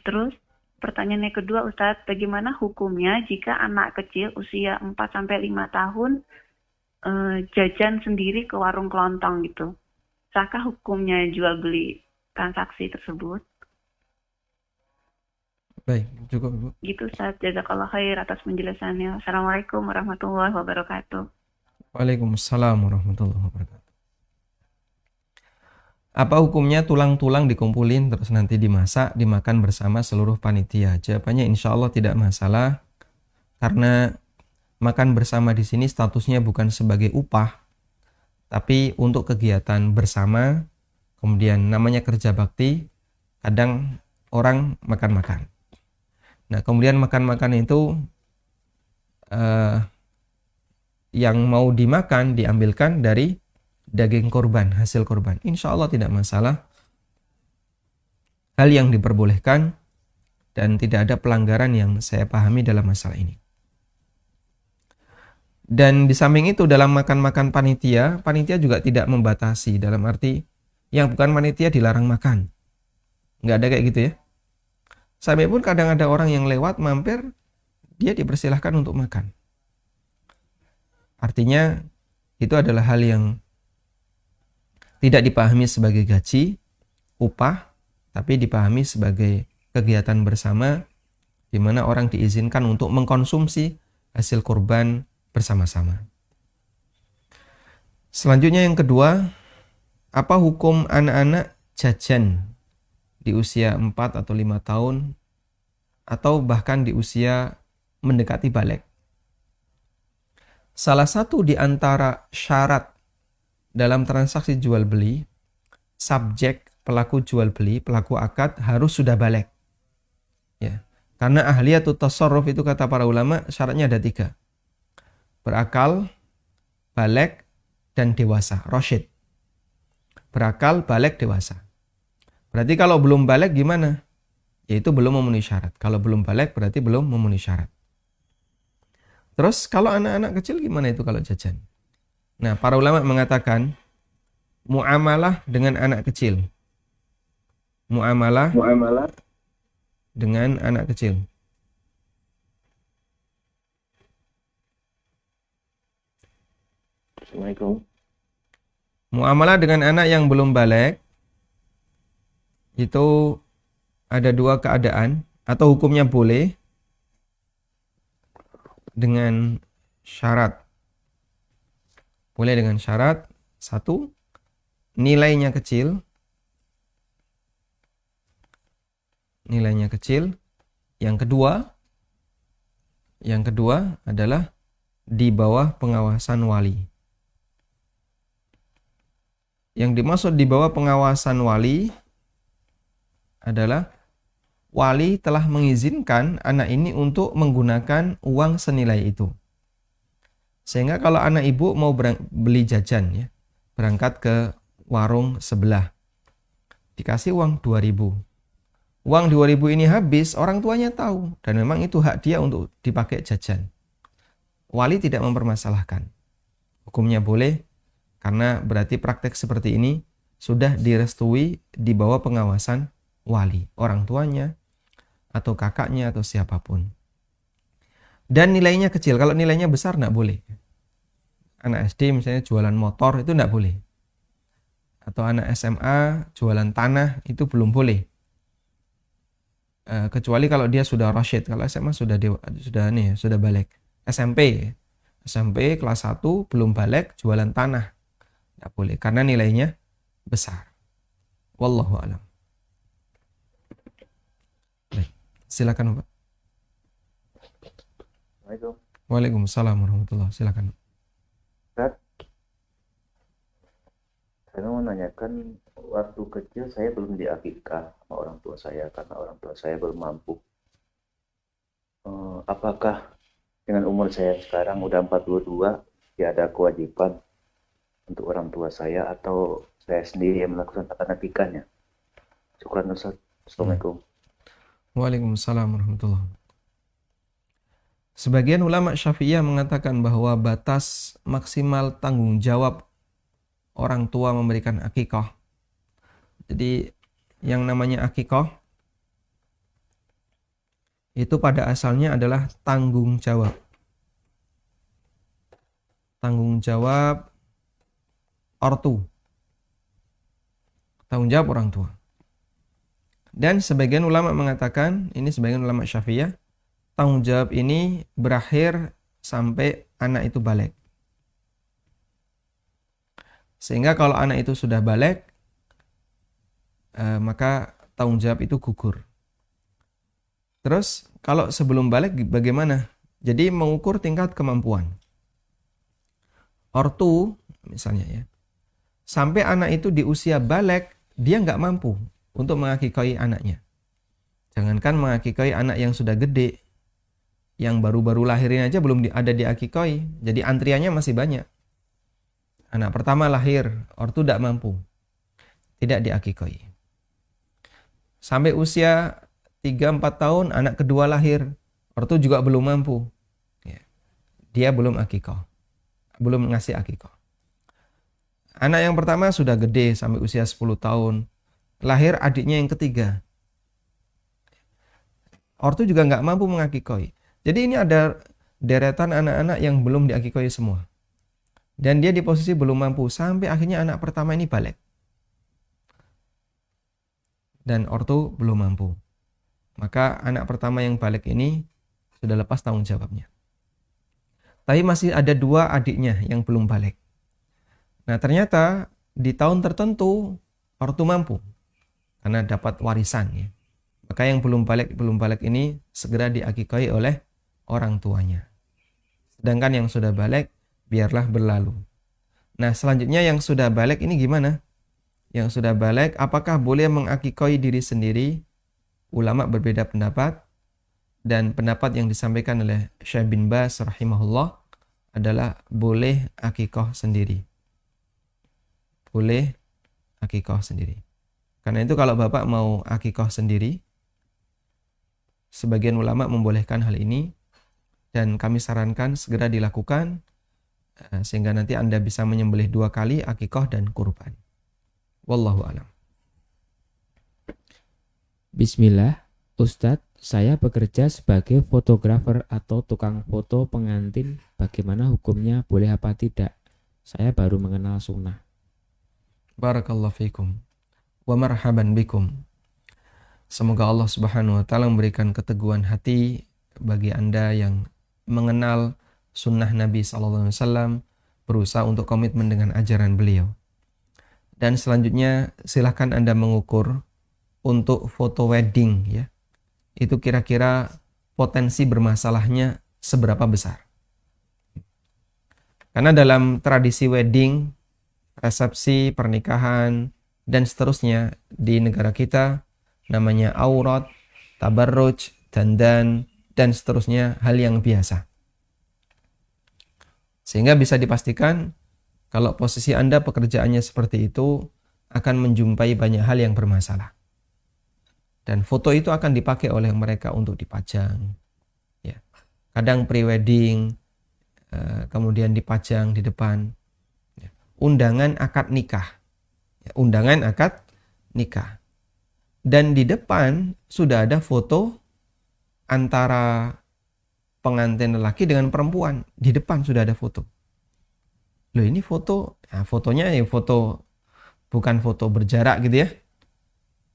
Terus pertanyaan yang kedua, Ustadz, bagaimana hukumnya jika anak kecil usia 4-5 tahun jajan sendiri ke warung kelontong gitu? Sahkah hukumnya jual beli transaksi tersebut? Baik, cukup Bu. Gitu, Ustadz. Jazakallah khair atas penjelasannya. Assalamualaikum warahmatullahi wabarakatuh. Waalaikumsalam warahmatullahi wabarakatuh. Apa hukumnya tulang-tulang dikumpulin terus nanti dimasak, dimakan bersama seluruh panitia? Jawabannya insya Allah tidak masalah, karena makan bersama di sini statusnya bukan sebagai upah, tapi untuk kegiatan bersama. Kemudian namanya kerja bakti, kadang orang makan-makan. Nah, kemudian makan-makan itu yang mau dimakan diambilkan dari daging korban, hasil korban. Insya Allah tidak masalah. Hal yang diperbolehkan dan tidak ada pelanggaran yang saya pahami dalam masalah ini. Dan di samping itu dalam makan-makan panitia juga tidak membatasi, dalam arti yang bukan panitia dilarang makan. Nggak ada kayak gitu ya. Sampai pun kadang ada orang yang lewat mampir, dia dipersilahkan untuk makan. Artinya itu adalah hal yang tidak dipahami sebagai gaji, upah, tapi dipahami sebagai kegiatan bersama di mana orang diizinkan untuk mengkonsumsi hasil kurban bersama-sama. Selanjutnya yang kedua, apa hukum anak-anak jajan di usia 4 atau 5 tahun atau bahkan di usia mendekati balik? Salah satu di antara syarat dalam transaksi jual beli, subjek pelaku jual beli, pelaku akad harus sudah balik. Ya. Karena ahliyatut tasarruf itu kata para ulama syaratnya ada 3. Berakal, balik, dan dewasa, rasyid. Berakal, balik, dewasa. Berarti kalau belum balik gimana? Yaitu belum memenuhi syarat. Kalau belum balik berarti belum memenuhi syarat. Terus kalau anak-anak kecil gimana itu kalau jajan? Nah, para ulama mengatakan muamalah dengan anak kecil. Muamalah dengan anak kecil. Assalamualaikum. Muamalah dengan anak yang belum balik itu ada 2 keadaan, atau hukumnya boleh dengan syarat. Boleh dengan syarat, 1, nilainya kecil. Nilainya kecil. Yang kedua adalah di bawah pengawasan wali. Yang dimaksud di bawah pengawasan wali adalah wali telah mengizinkan anak ini untuk menggunakan uang senilai itu. Sehingga kalau anak ibu mau beli jajan ya, berangkat ke warung sebelah. dikasih uang 2.000. Uang 2.000 ini habis, orang tuanya tahu. Dan memang itu hak dia untuk dipakai jajan. Wali tidak mempermasalahkan. Hukumnya boleh, karena berarti praktek seperti ini sudah direstui di bawah pengawasan wali. Orang tuanya, atau kakaknya, atau siapapun. Dan nilainya kecil. Kalau nilainya besar, nggak boleh. Anak SD misalnya jualan motor, itu nggak boleh. Atau anak SMA jualan tanah, itu belum boleh. Kecuali kalau dia sudah rasyid. Kalau SMA sudah balik. SMP kelas 1 belum balik jualan tanah. Tidak boleh karena nilainya besar. Wallahu a'lam. Baik, silakan Pak. Assalamualaikum. Waalaikumsalam warahmatullahi. Silakan. Ustaz, saya mau menanyakan, waktu kecil saya belum diakikah sama orang tua saya karena orang tua saya belum mampu. Apakah dengan umur saya sekarang udah 42, ya ada kewajiban untuk orang tua saya atau saya sendiri yang melakukan akikahnya? Syukran Ustaz. Assalamualaikum. Waalaikumsalam warahmatullahi wabarakatuh. Sebagian ulama Syafi'iyah mengatakan bahwa batas maksimal tanggung jawab orang tua memberikan akikah. Jadi yang namanya akikah itu pada asalnya adalah tanggung jawab. Tanggung jawab ortu. Tanggung jawab orang tua. Dan sebagian ulama mengatakan, ini sebagian ulama Syafi'iyah, tanggung jawab ini berakhir sampai anak itu balik. Sehingga kalau anak itu sudah balik, maka tanggung jawab itu gugur. Terus kalau sebelum balik bagaimana? Jadi mengukur tingkat kemampuan. Ortu misalnya ya, sampai anak itu di usia balik, dia nggak mampu untuk mengakikahi anaknya. Jangankan mengakikahi anak yang sudah gede, yang baru-baru lahirin aja belum ada diakikahi. Jadi antriannya masih banyak. Anak pertama lahir, ortu tidak mampu, tidak diakikahi. Sampai usia 3-4 tahun, anak kedua lahir, ortu juga belum mampu. Dia belum akikah, belum ngasih akikah. Anak yang pertama sudah gede sampai usia 10 tahun, lahir adiknya yang ketiga. Ortu juga nggak mampu mengakikahi. Jadi ini ada deretan anak-anak yang belum diakikahi semua. Dan dia di posisi belum mampu sampai akhirnya anak pertama ini balik. Dan ortu belum mampu. Maka anak pertama yang balik ini sudah lepas tanggung jawabnya. Tapi masih ada 2 adiknya yang belum balik. Nah ternyata di tahun tertentu ortu mampu. Karena dapat warisan ya. Maka yang belum balik ini segera diakikahi oleh orang tuanya. Sedangkan yang sudah balik biarlah berlalu. Nah selanjutnya yang sudah balik ini gimana? Yang sudah balik apakah boleh mengakikahi diri sendiri? Ulama berbeda pendapat. Dan pendapat yang disampaikan oleh Syekh bin Baz rahimahullah adalah boleh akikah sendiri. Boleh akikah sendiri. Karena itu kalau bapak mau akikah sendiri, sebagian ulama membolehkan hal ini. Dan kami sarankan segera dilakukan. Sehingga nanti Anda bisa menyembelih 2 kali akikah dan kurban. Wallahu a'lam. Bismillah, Ustadz, saya bekerja sebagai fotografer atau tukang foto pengantin. Bagaimana hukumnya, boleh apa tidak? Saya baru mengenal sunnah. Barakallahu fikum. Wa marhaban bikum. Semoga Allah Subhanahu wa taala memberikan keteguhan hati bagi Anda yang mengenal sunnah Nabi SAW, berusaha untuk komitmen dengan ajaran beliau. Dan selanjutnya silahkan Anda mengukur untuk foto wedding ya. Itu kira-kira potensi bermasalahnya seberapa besar. Karena dalam tradisi wedding, resepsi, pernikahan, dan seterusnya di negara kita namanya aurat, tabarruj, dandan, dan seterusnya hal yang biasa. Sehingga bisa dipastikan kalau posisi Anda pekerjaannya seperti itu, akan menjumpai banyak hal yang bermasalah. Dan foto itu akan dipakai oleh mereka untuk dipajang. Ya. Kadang prewedding, kemudian dipajang di depan. Ya. Undangan akad nikah. Ya, undangan akad nikah. Dan di depan sudah ada foto antara pengantin lelaki dengan perempuan. Di depan sudah ada foto. Loh, ini foto, nah, fotonya ya foto, bukan foto berjarak gitu ya.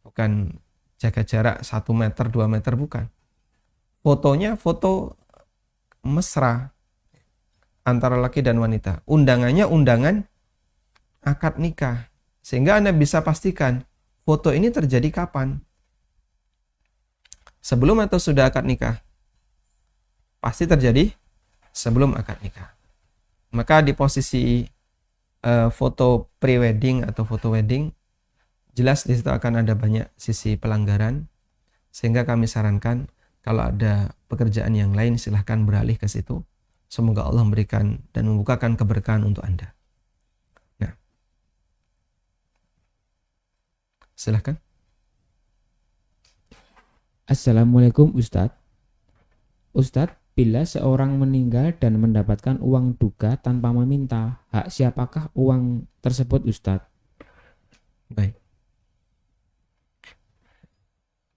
Bukan jaga jarak 1 meter, 2 meter, bukan. Fotonya foto mesra antara laki dan wanita. Undangannya undangan akad nikah. Sehingga Anda bisa pastikan foto ini terjadi kapan. Sebelum atau sudah akad nikah? Pasti terjadi sebelum akad nikah. Maka di posisi foto pre-wedding atau foto wedding, jelas di situ akan ada banyak sisi pelanggaran, sehingga kami sarankan kalau ada pekerjaan yang lain silahkan beralih ke situ. Semoga Allah memberikan dan membukakan keberkahan untuk Anda. Nah, silahkan. Assalamualaikum Ustadz. Ustadz, bila seorang meninggal dan mendapatkan uang duka tanpa meminta, hak siapakah uang tersebut Ustadz? Baik.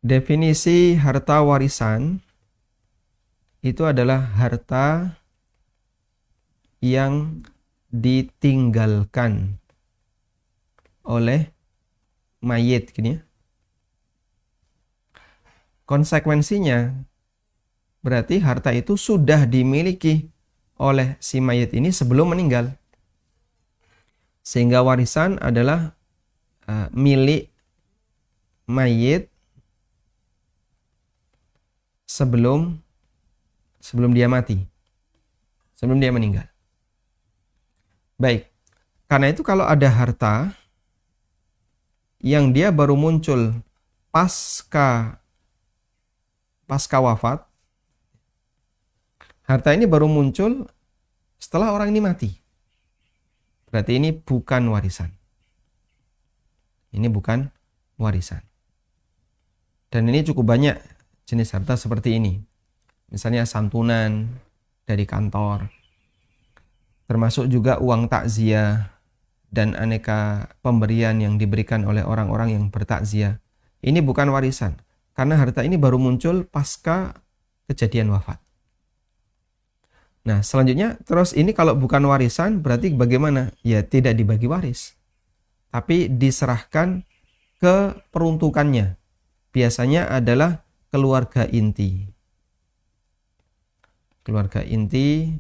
Definisi harta warisan itu adalah harta yang ditinggalkan oleh mayit gini ya. Konsekuensinya berarti harta itu sudah dimiliki oleh si mayit ini sebelum meninggal. Sehingga warisan adalah milik mayit sebelum dia mati, sebelum dia meninggal. Baik, karena itu kalau ada harta yang dia baru muncul pasca wafat, harta ini baru muncul setelah orang ini mati, berarti ini bukan warisan. Ini bukan warisan. Dan ini cukup banyak jenis harta seperti ini. Misalnya santunan dari kantor, termasuk juga uang takziah dan aneka pemberian yang diberikan oleh orang-orang yang bertakziah. Ini bukan warisan, karena harta ini baru muncul pasca kejadian wafat. Nah, selanjutnya terus ini kalau bukan warisan berarti bagaimana? Ya tidak dibagi waris, tapi diserahkan ke peruntukannya. Biasanya adalah keluarga inti. Keluarga inti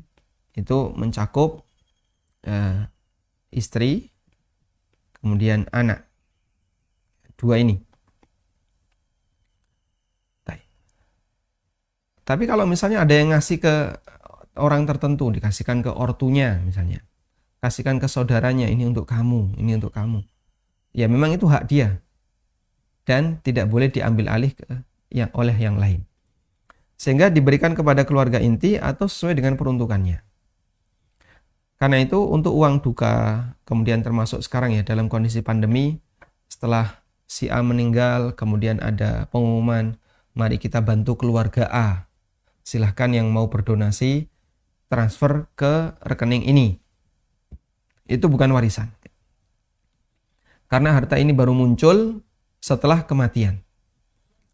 itu mencakup istri, kemudian anak. Dua ini. Tapi kalau misalnya ada yang ngasih ke orang tertentu, dikasihkan ke ortunya misalnya, kasihkan ke saudaranya, ini untuk kamu, ini untuk kamu. Ya memang itu hak dia. Dan tidak boleh diambil alih oleh yang lain. Sehingga diberikan kepada keluarga inti atau sesuai dengan peruntukannya. Karena itu untuk uang duka, kemudian termasuk sekarang ya dalam kondisi pandemi, setelah si A meninggal, kemudian ada pengumuman, mari kita bantu keluarga A. Silahkan yang mau berdonasi, transfer ke rekening ini. Itu bukan warisan. Karena harta ini baru muncul setelah kematian.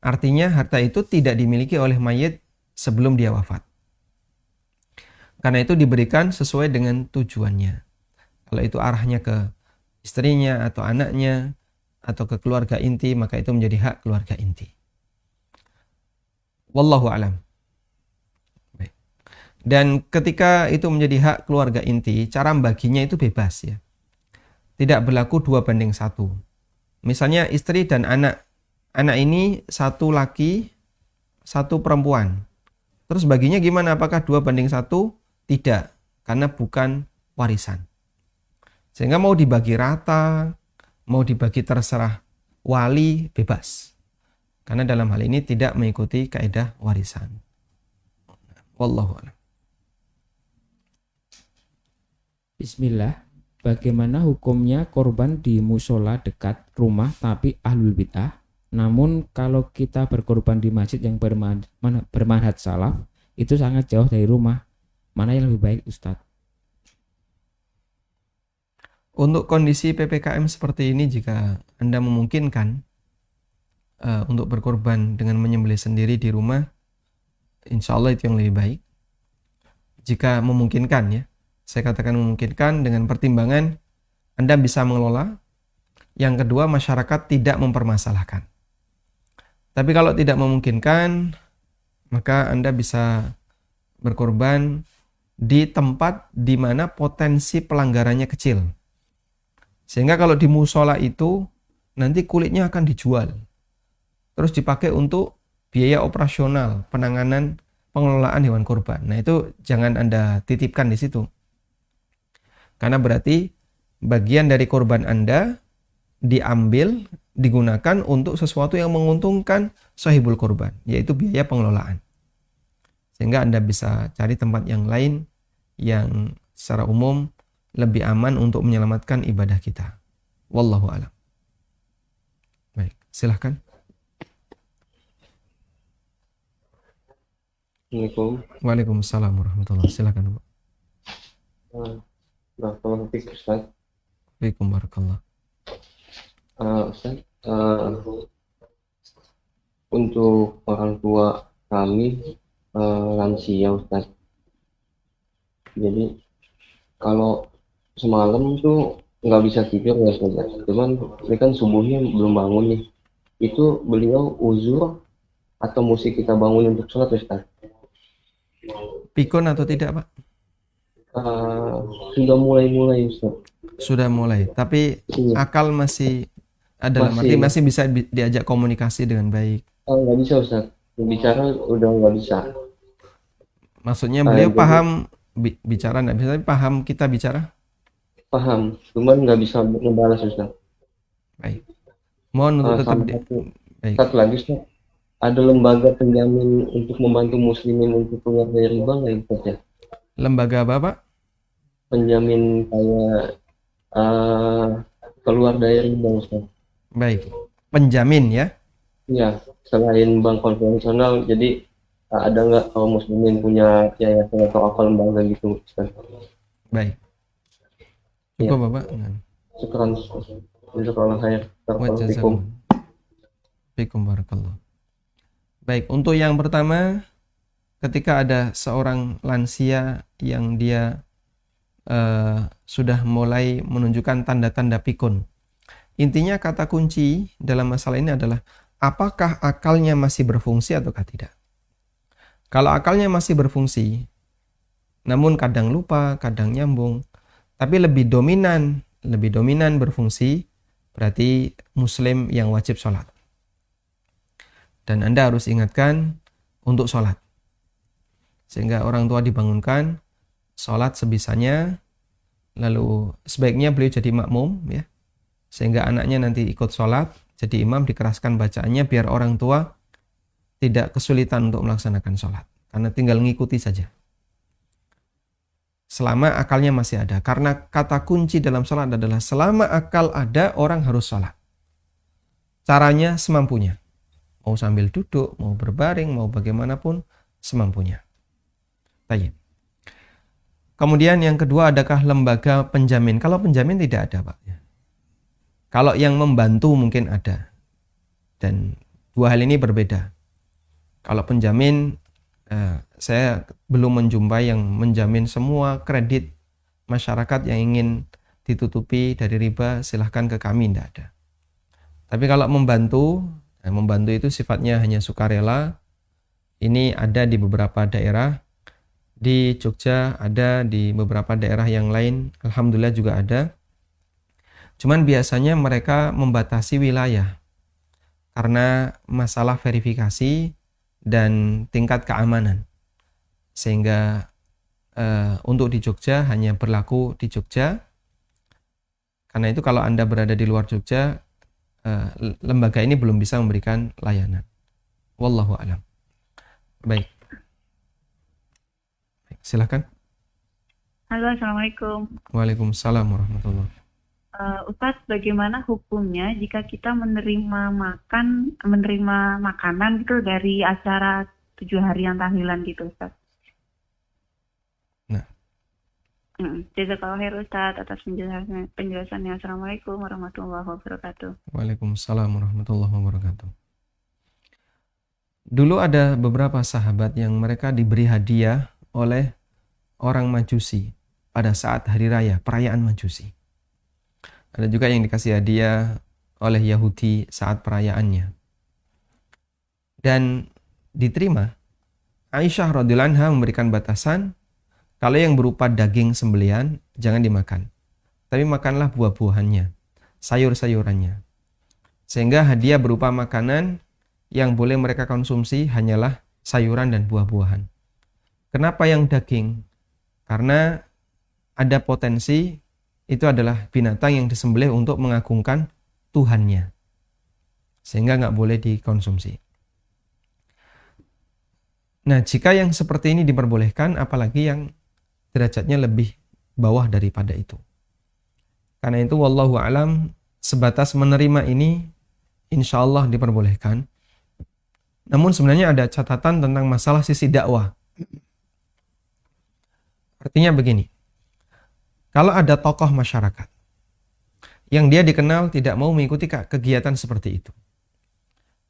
Artinya harta itu tidak dimiliki oleh mayit sebelum dia wafat. Karena itu diberikan sesuai dengan tujuannya. Kalau itu arahnya ke istrinya atau anaknya atau ke keluarga inti, maka itu menjadi hak keluarga inti. Wallahu a'lam. Baik. Dan ketika itu menjadi hak keluarga inti, cara membaginya itu bebas ya. Tidak berlaku 2:1. Misalnya istri dan anak. Anak ini 1 laki, 1 perempuan. Terus baginya gimana? Apakah 2:1? Tidak, karena bukan warisan. Sehingga mau dibagi rata, mau dibagi terserah wali, bebas. Karena dalam hal ini tidak mengikuti kaidah warisan. Wallahu a'lam. Bismillah. bagaimana hukumnya korban di musola dekat rumah tapi ahlul bid'ah? Namun kalau kita berkorban di masjid yang bermanhaj salaf, itu sangat jauh dari rumah. Mana yang lebih baik, Ustadz? Untuk kondisi PPKM seperti ini, jika Anda memungkinkan untuk berkorban dengan menyembelih sendiri di rumah, insya Allah itu yang lebih baik. Jika memungkinkan ya, saya katakan memungkinkan dengan pertimbangan Anda bisa mengelola. Yang kedua, masyarakat tidak mempermasalahkan. Tapi kalau tidak memungkinkan, maka Anda bisa berkorban di tempat di mana potensi pelanggarannya kecil. Sehingga kalau di musola itu nanti kulitnya akan dijual. Terus dipakai untuk biaya operasional, penanganan, pengelolaan hewan kurban. Nah, itu jangan Anda titipkan di situ. Karena berarti bagian dari kurban Anda diambil, digunakan untuk sesuatu yang menguntungkan sahibul kurban, yaitu biaya pengelolaan. Sehingga Anda bisa cari tempat yang lain yang secara umum lebih aman untuk menyelamatkan ibadah kita. Wallahu a'lam. Baik, silahkan. Assalamualaikum. Waalaikumsalam warahmatullahi wabarakatuh. Silahkan, Pak. Barakallahu fiik, Ustaz. Waalaikumsalam barakallah. Ustaz, untuk orang tua kami lansia, Ustaz. Jadi kalau semalam tuh nggak bisa tidur ya, Ustaz. Cuman ini kan subuhnya belum bangun nih. Itu beliau uzur atau mesti kita bangun untuk sholat, Ustaz? Pikun atau tidak, Pak? Sudah mulai, Ustaz. Sudah mulai, tapi Iya. akal masih ada, masih bisa diajak komunikasi dengan baik. Nggak bisa, Ustaz. Bicara udah nggak bisa. Maksudnya beliau paham bicara nggak bisa, tapi paham kita bicara? Paham, cuman nggak bisa ngebalas, Ustaz. Baik. Mohon untuk tetap baik. Satu lagi, Ustaz. Ada lembaga penjamin untuk membantu muslimin untuk keluar dari riba nggak, Ustaz ya? Lembaga apa, Pak? Penjamin kayak keluar dari riba, Ustaz. Baik. Penjamin ya? Iya, selain bank konvensional, jadi ada nggak kalau muslimin punya yayasan atau apa lembaga gitu, Ustaz? Baik. Iya. Cukup, Bapak? Syukran, Ustaz. Jazakallahu khair. Assalamualaikum. Waalaikumsalam barakallah. Baik, untuk yang pertama, ketika ada seorang lansia yang dia sudah mulai menunjukkan tanda-tanda pikun. Intinya kata kunci dalam masalah ini adalah apakah akalnya masih berfungsi ataukah tidak. Kalau akalnya masih berfungsi, namun kadang lupa, kadang nyambung, tapi lebih dominan berfungsi, berarti muslim yang wajib sholat. Dan Anda harus ingatkan untuk sholat. Sehingga orang tua dibangunkan, sholat sebisanya, lalu sebaiknya beliau jadi makmum, ya, sehingga anaknya nanti ikut sholat, jadi imam, dikeraskan bacaannya biar orang tua tidak kesulitan untuk melaksanakan sholat, karena tinggal ngikuti saja. Selama akalnya masih ada, karena kata kunci dalam sholat adalah selama akal ada, orang harus sholat. Caranya semampunya, mau sambil duduk, mau berbaring, mau bagaimanapun, semampunya. Baik. Kemudian yang kedua, adakah lembaga penjamin? Kalau penjamin tidak ada, Pak. Kalau yang membantu mungkin ada. Dan dua hal ini berbeda. Kalau penjamin, saya belum menjumpai yang menjamin semua kredit masyarakat yang ingin ditutupi dari riba, silahkan ke kami, tidak ada. Tapi kalau membantu itu sifatnya hanya sukarela. Ini ada di beberapa daerah. Di Jogja ada, di beberapa daerah yang lain alhamdulillah juga ada. Cuman biasanya mereka membatasi wilayah karena masalah verifikasi dan tingkat keamanan. Sehingga untuk di Jogja hanya berlaku di Jogja. Karena itu kalau Anda berada di luar Jogja, lembaga ini belum bisa memberikan layanan. Wallahu a'lam. Baik. Silakan. Halo, Assalamualaikum. Waalaikumsalam warahmatullahi. Ustadz, bagaimana hukumnya jika kita menerima makanan gitu dari acara 7 harian tahlilan gitu, Ustadz? Nah. Jazakallahu khair Ustadz atas penjelasannya. Assalamualaikum warahmatullahi wabarakatuh. Waalaikumsalam warahmatullahi wabarakatuh. Dulu ada beberapa sahabat yang mereka diberi hadiah oleh orang Majusi pada saat hari raya, perayaan Majusi. Ada juga yang dikasih hadiah oleh Yahudi saat perayaannya. Dan diterima. Aisyah radhiyallahu anha memberikan batasan, kalau yang berupa daging sembelihan jangan dimakan. Tapi makanlah buah-buahannya, sayur-sayurannya. Sehingga hadiah berupa makanan yang boleh mereka konsumsi hanyalah sayuran dan buah-buahan. Kenapa yang daging? Karena ada potensi itu adalah binatang yang disembelih untuk mengagungkan Tuhannya. Sehingga nggak boleh dikonsumsi. Nah, jika yang seperti ini diperbolehkan, apalagi yang derajatnya lebih bawah daripada itu. Karena itu, wallahu a'lam, sebatas menerima ini, insya Allah diperbolehkan. Namun sebenarnya ada catatan tentang masalah sisi dakwah. Artinya begini, kalau ada tokoh masyarakat yang dia dikenal tidak mau mengikuti kegiatan seperti itu,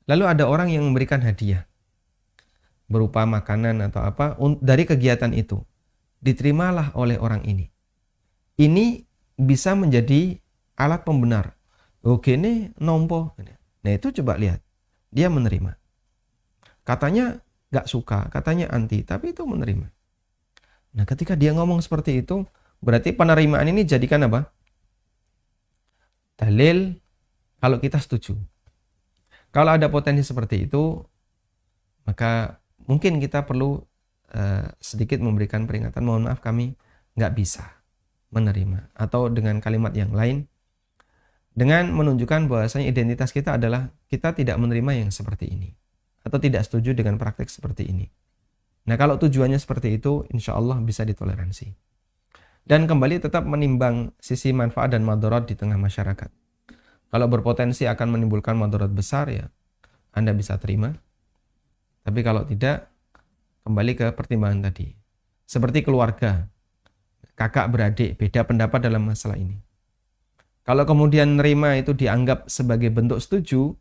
lalu ada orang yang memberikan hadiah berupa makanan atau apa dari kegiatan itu, diterimalah oleh orang ini. Ini bisa menjadi alat pembenar. Oke, ini nompo. Nah itu coba lihat, dia menerima. Katanya gak suka, katanya anti, tapi itu menerima. Nah ketika dia ngomong seperti itu, berarti penerimaan ini jadikan apa? Dalil kalau kita setuju. Kalau ada potensi seperti itu, maka mungkin kita perlu sedikit memberikan peringatan, mohon maaf kami nggak bisa menerima. Atau dengan kalimat yang lain, dengan menunjukkan bahwasanya identitas kita adalah kita tidak menerima yang seperti ini. Atau tidak setuju dengan praktek seperti ini. Nah kalau tujuannya seperti itu, insya Allah bisa ditoleransi. Dan kembali tetap menimbang sisi manfaat dan madarat di tengah masyarakat. Kalau berpotensi akan menimbulkan madarat besar, ya Anda bisa terima. Tapi kalau tidak, kembali ke pertimbangan tadi. Seperti keluarga, kakak beradik, beda pendapat dalam masalah ini. Kalau kemudian nerima itu dianggap sebagai bentuk setuju,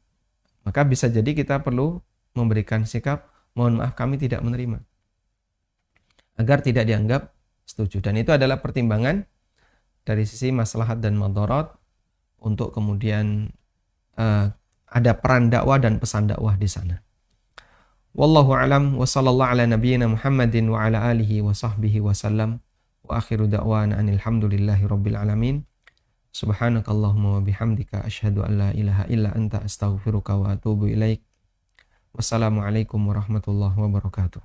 maka bisa jadi kita perlu memberikan sikap, mohon maaf kami tidak menerima. Agar tidak dianggap setuju. Dan itu adalah pertimbangan dari sisi maslahat dan madarat untuk kemudian ada peran dakwah dan pesan dakwah di sana. Wallahu a'lam wa sallallahu ala nabiyyina Muhammadin wa ala alihi wa sahbihi wa sallam wa akhiru da'wana anil hamdulillahi rabbil alamin. Subhanakallahumma wa bihamdika asyhadu an la ilaha illa anta astaghfiruka wa atubu ilaik. Wassalamualaikum warahmatullahi wabarakatuh.